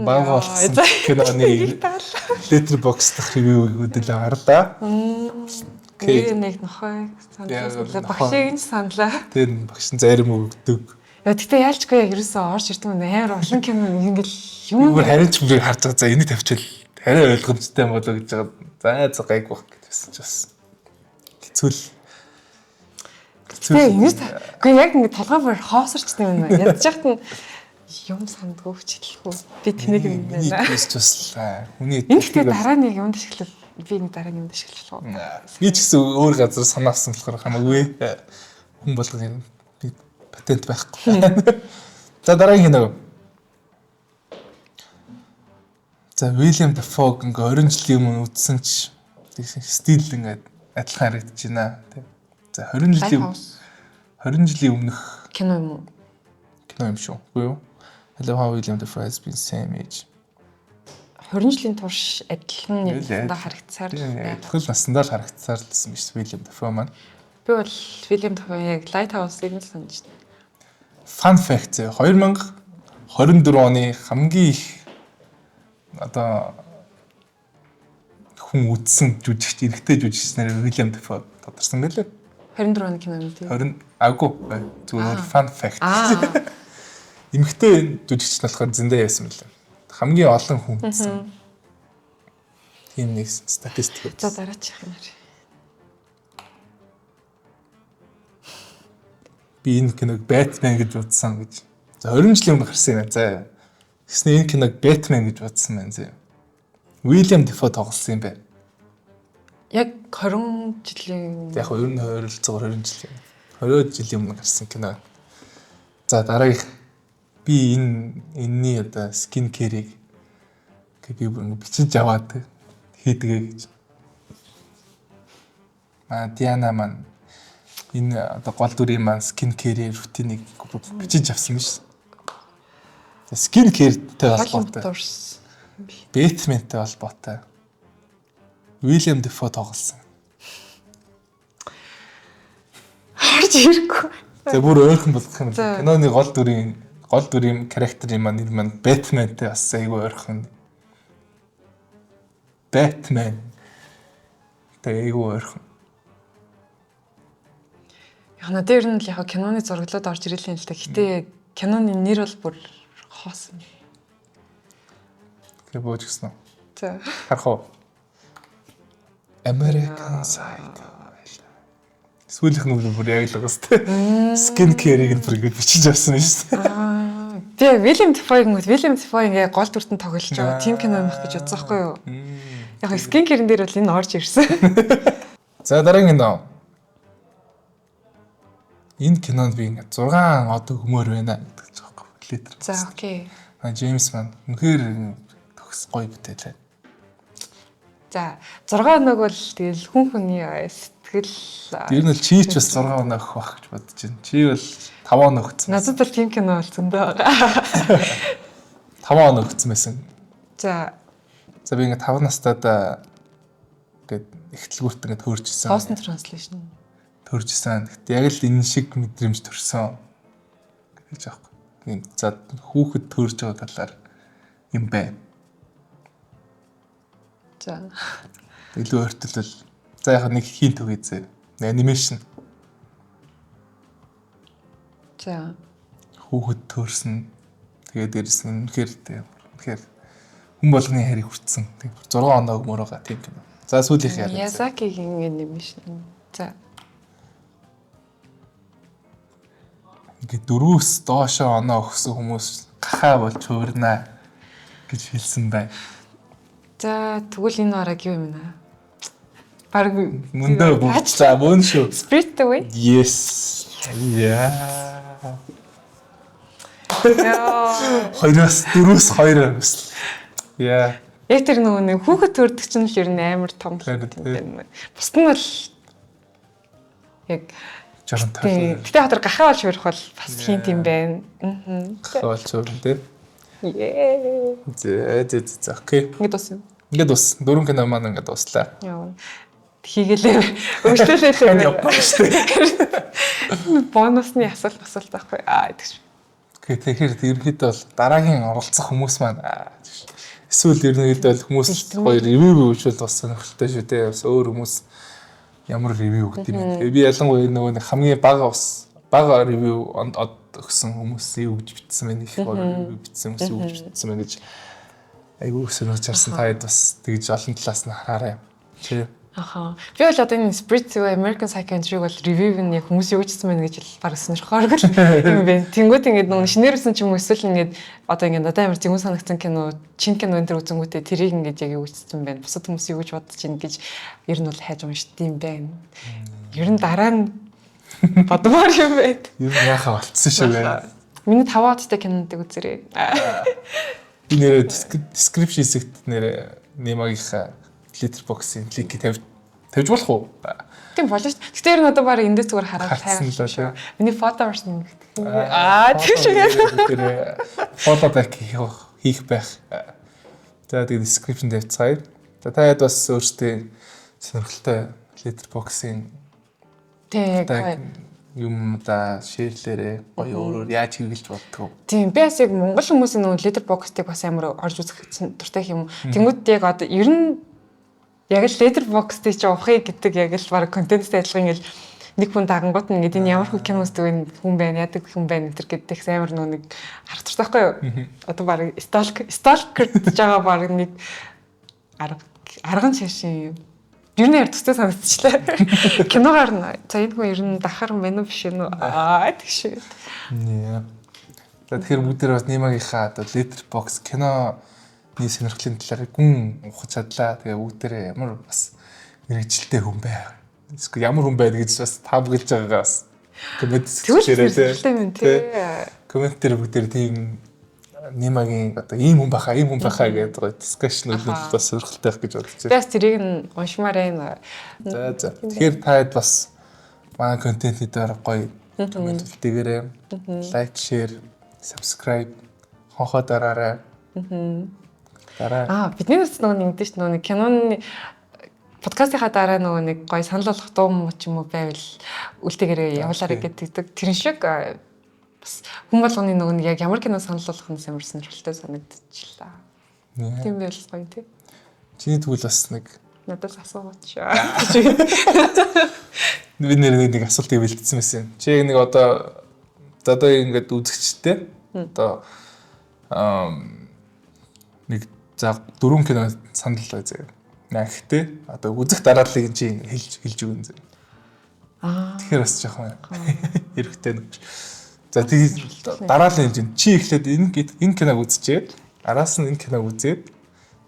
Байгуулсан киноны Letterboxd дах ревюг өдөлөө харлаа. Окей. Нэг нохой саналаа. Багшийг нь саналаа. Тэр багш нь зарим өгдөг. Тэгтээ яалчгүй яг ерөөсөө орж ирдэг юм амар олон кино ингээл юм. Бүр харин ч бүр харж байгаа. За энийг тавьчихвал арай ойлгомжтой болоо гэж байгаа. За гайг баг гэсэн ч бас хэцүүл. Гэхдээ яг ингэ толгой бүр хоосорчтой юм байна. Ядж яхад нь юм сандгүй хчлэхгүй. Би тэнийг юм байна. Нийт бас хүний энэ гэхдээ дараа нэг юмд ашиглал би нэг дараа нэг юмд ашиглах уу. Би ч гэсэн өөр газар санаасан болохоор хамаагүй хүн болгоны би патент байхгүй. За дараагийн кино. За William Dafoe ингээ 20 жилийн өмнө үзсэн ч стил ингээ адилхан харагдаж байна. За 20 жилийн өмнөх кино юм уу? Кино юм шүү. Үгүй юу? Hello how William Dafoe has been same age. 20 жилийн турш адилхан насндаа харагдсаар Адилхан насндаа л харагдсаар лсэн биш William Dafoe маань. Би бол William Dafoe яг Lighthouse-ыг нь санаж байна. Fun fact 2024 оны хамгийн их одоо хүн үзсэн жүжигч эрэгтэй жүжигчнэр William Dafoe тодорсон байлээ. 24 оны кино юм тий. 20 зүгээр fun fact. Эмэгтэй жүжигч нь болохоор зөндөө яасан мөлий. Хамгийн олон хүн үзсэн. Тийм нэг статистик. За дараачих юм аа. Би энэ киног Batman гэж үзсэн гэж. За 20 жилийн өмнө гарсан юм. За тэгснэ энэ киног Batman гэж бодсон байна зэ. William Dafoe тоглосон юм байна. Яг 20 жилийн Яг ер нь ойролцоогоор 20 жилийн. 20 жилийн өмнө гарсан кино. За дараагийнх би энэний одоо skin care-ийг би бүр бичиж аваад хийдгээ гэж. Диана маань энэ одоо гол дүрийн маань skin care рутиныг бичиж авсан биш. Skin care-тэй холбоотой. Batman-тэй холбоотой. William Dafoe тоглосон. Харж ирэхгүй. За бүр ойрхон болгох юм байна. Киноны гол дүрийн характерын маань нэр маань Batman-тэй бас айгүй ойрхон. Batman. Тэгээ айгүй ойрхон. Надад ер нь л яг киноны зураглаад орж ирэлийн л та. Гэтэ киноны нэр бол бүр хоосон. Тэгээ бууж гисэн үү? За. Харах уу? American Psycho. Сүүлийнх нь бүр яг л байгаас тэ. Skin care-ийг бүр ингэж бичиж авсан шүү дээ. Тэгээ William Dafoe ингээ гол дүртэн тоглож байгаа. Тим кино юм ах гэж бодсон байхгүй юу? Яг skin care-н дээр бол энэ орж ирсэн. За дараагийн кино. Энэ кинонд би ингээ 6 одоо хөмөр байна гэдэг ч аахгүй. Литр. За окей. Джеймс маань үнэхээр төгс гоё бүтээлээ. За 6 өнөг бол тэгэл хүн хүний сэтгэл ер нь л чи ч бас 6 өнөө өгөх байх гэж бодож байна. Чи бол 5 өнөө өгсөн. Надад бол тийм кино бол зөндөө байгаа. 5 өнөө өгсөн байсан. За би ингээ 5 настайдаа ингээд ихтлгүүрт ингээд хөөрчсөн. Lost in Translation төржсэн. Гэхдээ яг л энэ шиг мэдрэмж төрсөн гэж аахгүй. Тийм. За хүүхэд төрж байгаа талаар юм байна. За. Илүү ойртолвол за яг нэг хинт өгье. Анимашн. За. Хүүхэд төрсөн. Тэгээд дээрс нь үнэхээр хүн болгоны харийг хүртсэн. Тийм 6 оноо өгмөр байгаа тийм кино. За сүүлийнх яриа. Miyazaki-гийн анимашн. За. Ингээд 4-өөс доошоо оноо өгсөн хүмүүс гахаа болж хуурнаа гэж хэлсэн байна. За тэгвэл энэ бараг юу юм наа? Бараг мөндөө бүгд за мөн шүү. Spirit Away? Yes. Yeah. Хоёроос 4-өөс 2 өсөл. Yeah. Яг тэр нөгөө нэг хүүхэд төрдөг чинь л ер нь амар том юм байна. Бусд нь бол яг жоохон тоо. Гэтэ хатар гахаа болж хөрөх бол бас хинт юм байна. Гахаа болж хөрөн тий. Ее. За окей. Ингээд ус. 4 кино маань ингээд дуслаа. Яа. Хийгэлээ. Өөрчлөлөө явах шүү дээ. Бонусны асуулт байхгүй. Идэгш. Тэгэхээр ерөнхийдөө бол дараагийн оролцох хүмүүс маань эсвэл ерөнхийдөө бол хүмүүс гоё ревю өгчүүл бас сонирхолтой шүү дээ. Бас өөр хүмүүс ямар ревю өгд юм бэ? Би ялангуяа нөгөө нэг хамгийн бага ревю өгсөн хүмүүсийг өгж битсэн байна. Их ревю битсэн хүмүүсийг өгж битсэн байна гэж айгүй сонирхож харсан таад бас тэгж олон талаас нь хараарай. Тий. Аха. Би бол одоо энэ Spirit Away American Psycho бол ревюг нь яг хүмүүс өгчсэн байна гэж л баг сонирхоор гэл юм бэ. Тэнгүүд ингээд нөгөө шинээрсэн ч юм уу эсвэл ингээд одоо ингээд надад амар зэвүүн санагдсан кино, чин кино энэ төр үзэнгүүтээ тэрийг ингээд яг өгчсэн байна. Бусад хүмүүс юу гэж бодож ийн гэж ер нь бол хайж уншдсан юм байна. Ер нь дараа нь бодмоор юм байд. Ер нь яхаа болцсон шүү дээ. Миний 5 удаатай кинонуудыг үзээрэй. Би нэр description хэсэгт нэр Немагийнхаа Letterboxd-ийн линк тавьж болох уу? Тийм болно шүү. Гэтэ ер нь одоо баг эндээс зүгээр хараад Харсан л тайван. шүү. Миний фото орсон юм гэх. Тийм шүү. Тэр фото бэк хийх байх. За тэгээд description тавьцгаая. За та хэд бас өөртөө сонирхолтой Letterboxd-ийн юм да шеэрлээрээ гоё өөрөөр яаж хэрэгжилж боддог вэ? Тийм би бас яг монгол хүмүүсийн нөгөө Letterboxd-ыг бас амар орж үзэх дуртай юм. Тэнгүүд яг одоо ер нь яг л Letterboxd-ийг чи ухыг гэдэг яг л баг контенттэй адилхан ингээл нэг хүн дагангууд нь ингээд энэ ямар хүн кино үздэг хүн байна, яадаг хүн байна гэдэг амар нөгөө нэг харах туфтаа байхгүй юу? Одоо баг stalker гэж байгаа баг нэг арган шашин ер нь тустай санагдчихлаа. Киногаар нь за энэ хүн ер нь дахар меню биш үү? Тэгшээ. Нээ. Тэгэхээр бүгдээр бас Немагийнхаа одоо Letterboxd киноны сонирхлын талаар гүн ухаж чадлаа. Тэгээ бүгдээр ямар бас мэрэгжилтэй хүн байв. Эсвэл ямар хүн байд гэж бас таамаглаж байгаагаа бас коммент хийлээ тий. Коммент дээр бүгдээр тийм Немагийн одоо ийм хүн баха гэдэг дискшн үлдэл бас сонирхолтой байх гэж бодож байна. Бас тэрийг нь уншмаар байна. За. Тэгэхээр таад бас манай контентын дээр гоё коммент үлдээгээрэй. Лайк, шеэр, subscribe хонхоо дараарай. Бидний бас нөгөө нэгдэж ш нөгөө киноны подкастынхаа дараа нөгөө нэг гоё санал болгох дуу муу ч юм уу байвал үлдээгээрээ явуулаарай гэдэг тэрэн шиг бас хүн болгоны нөгөө нэг яг ямар кино санал болгох нь амар сонирхолтой санагдчихлаа. Тийм байл гоё тий. Чиний тэгвэл бас нэг надаас асуугач. Би нэг асуултыг бэлдсэн байсан. Чи нэг одоо ингээд үзэгчтэй одоо нэг за 4 кино санал заяа. Гэхдээ одоо үзэх дарааллыг чи хэлж өгөн зэ. Тэгэхээр бас жоохон хэрэгтэй нэг. За тэгээд дараалал юм чи эхлээд энэ киног үзчихээд араас нь энэ киног үзээд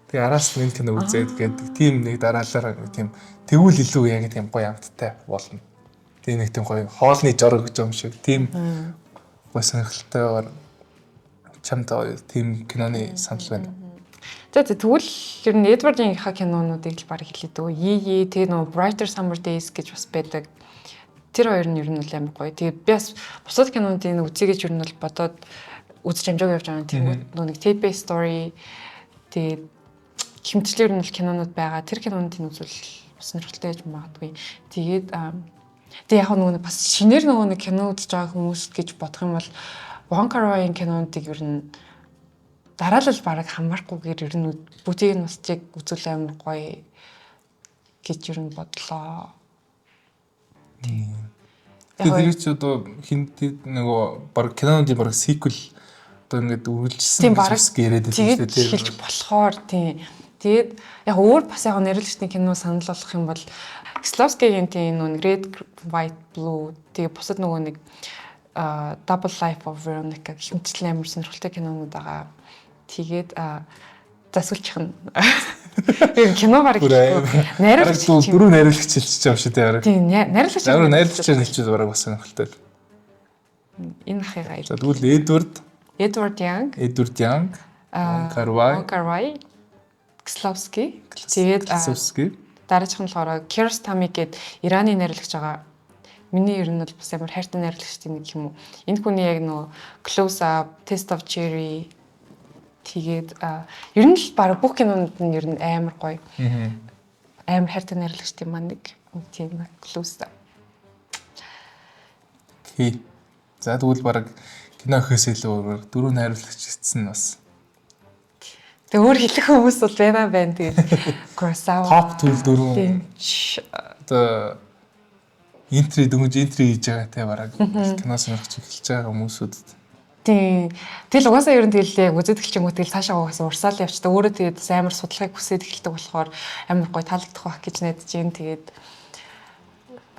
тэгээ араас нь энэ киног үзээд гэдэг тийм нэг дараалалаар тийм тэгвэл илүү яг тийм гоё амттай болно. Тийм нэг тийм гоё хоолны жорог гэж юм шиг тийм гоё сонирхолтойгоор чамтай тийм киноны санал байна. За тэгвэл ер нь Эдвардынхаа кинонуудыг л баг хэлээд өгөө. Тэгээ нөгөө Brighter Summer Days гэж бас байдаг. Тэр хоёр нь ер нь амар гоё. Тэгээ би бас бусад кинонуудын үзье гэж ер нь бол бодоод үзэж амжааг явж байгаа. Тэгвэл нөгөө нэг Tape Story тэгээ хэмтлэр нь кинонууд байгаа. Тэр кинонуудын үзвэл бас сонирхолтой байж магадгүй. Тэгээд тэгээ яг нөгөө бас шинээр нөгөө нэг кино үзэж байгаа хүмүүс гэж бодох юм бол Wong Kar-wai's кинонуудыг ер нь дараалал бараг хамаарахгүйгээр ер нь бүтийг нь бас чиг үзүүл амар гоё гэж ер нь бодлоо. Тэгээд чи одоо хинт нөгөө баг киноны баг сиквел одоо ингээд үргэлжилсэн гэж яриад байсан тийм хэлж болохоор тийм. Тэгээд яг өөр бас яг нэрлэгчний кино санал болгох юм бол Kieslowski-гийн тийм нөгөө Red, White, Blue тэгээд бусад нөгөө нэг Double Life of Veronica хэмтэл амар сонирхолтой кинонууд байгаа. Тэгээд засвалчих нь. Кино бараг найруулагч дөрөв найруулагч хэлчихэж байгаа шүү дээ. Тийм найруулагчаар хэлчихэж бараг бас сонирхолтой. Энэ ахыгаа ир. За тэгвэл Edward Young, Wong Kar-wai, Kieslowski. Тэгээд дараачих нь болохоор Kiarostami гээд Ираны найруулагч байгаа. Миний ер нь бол бас амар хайртай найруулагчтай нэг юм уу. Энэ хүний яг нөө Close Up, Taste of Cherry тэгээд ер нь л баг бүх кинонууд нь ер нь амар гоё. Амар хайртай найруулагчтай маань нэг тийм Close Up. За тэгвэл баг кино ихээс илүү дөрөв найруулагч хийсэн бас. Тэг өөр хэлэх хүмүүс бол байна. Тэгээд Kurosawa. Топ төрөл дөрөв. Одоо интри хийж байгаа те бараг кино сонирхож эхэлж байгаа хүмүүсүүд. Тийм. Тэгэл угаасаа ер нь тэгэл яг үзээд эхэлчихэнгүүт тэгэл цаашаа угаасаа урсаал явчихдаг. Өөрөө тэгээд амар судалгааг хүсээд эхэлдэг болохоор амар гоё таалагдах байх гэж найдаж байна. Тэгээд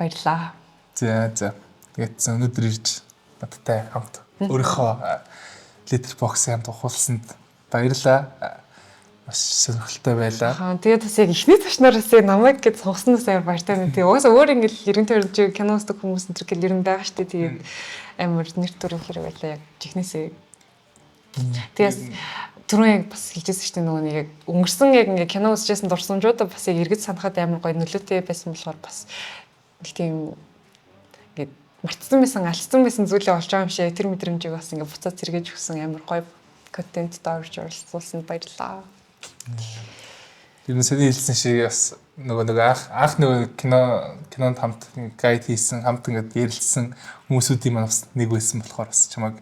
баярлаа. За. Тэгээд өнөөдөр ирж надтай хамт өөрийнхөө Letterboxd хамт ухуулсанд баярлаа. бас сонирхолтой байлаа. Тэгээд бас яг ихний ташнараас яг намайг гэж сонгосноос амар баяртай нэг. Тэгээд угаасаа өөр ингээл 90 төр киностог хүмүүс энэ төр гэл ер нь байгаа штэ. Тэгээд амар нэр төрийн хэрэг байлаа яг чихнээсээ. Тэгээс түрүүн яг бас хэлжсэн штэ нөгөө нэг яг өнгөрсөн яг ингээ кино үзчихсэн дурсамжуудаа бас яг эргэж санахад амар гоё нөлөөтэй байсан болохоор бас нэг тийм ингээ мартсан байсан, алцсан байсан зүйлээ олж байгаа юм шиг тэр мэдрэмжийг бас ингээ буцаад зэрэгж өгсөн амар гоё контент дорж оролцуулсанд баярлалаа. Тэр нь сэний хэлсэн шиг бас нөгөө анх нөгөө кинонд хамт гайд хийсэн, хамт ингээд ярилцсан хүмүүсүүдийн маань бас нэг байсан болохоор бас чамайг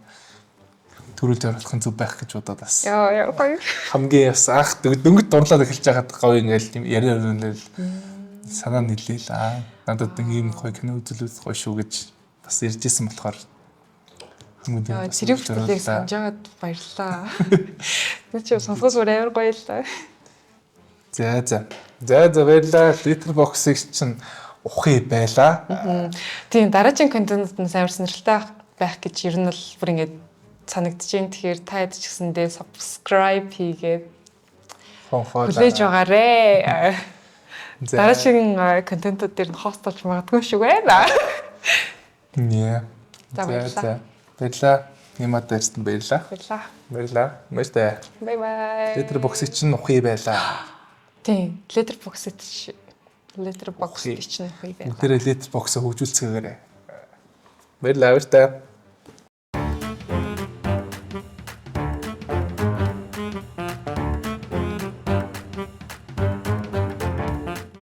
төрүүлж оруулахын зөв байх гэж бодоод бас. Яа гоё. Хамгийн бас анх дөнгөж дурлаад эхэлж байгаад гоё ингээл тийм яриа санаа нийлээл надад нэг юм гоё кино үзүүлээд гоё шүү гэж бас ярьжсэн болохоор хамгийн зэрэг бүтээлийг санаж байгаад баярлалаа. Тэг чи сонсгоос амар гоё л та. За баярлалаа. Letterboxd чинь ухий байла. Тийм дараагийн контентууд нь амар сонирхолтой байх гэж ер нь бол бүр ингээд санагдчихээн. Тэгэхээр та хэд ч гэсэндээ subscribe хийгээд хүлээж байгаарэ. Дараагийн контентууд дээр нь хост болж магадгүй шүү байна. Нэ. Баярлалаа. Нимад дээрсэн баярлалаа. Баярлалаа. Баярлалаа. Bye. Letterboxd чинь ухий байла. Тийм, Letterboxd чинь ухий байла. Бүгдээрээ Letterboxд хөгжүүлцгээгээрэй. Баярлалаа.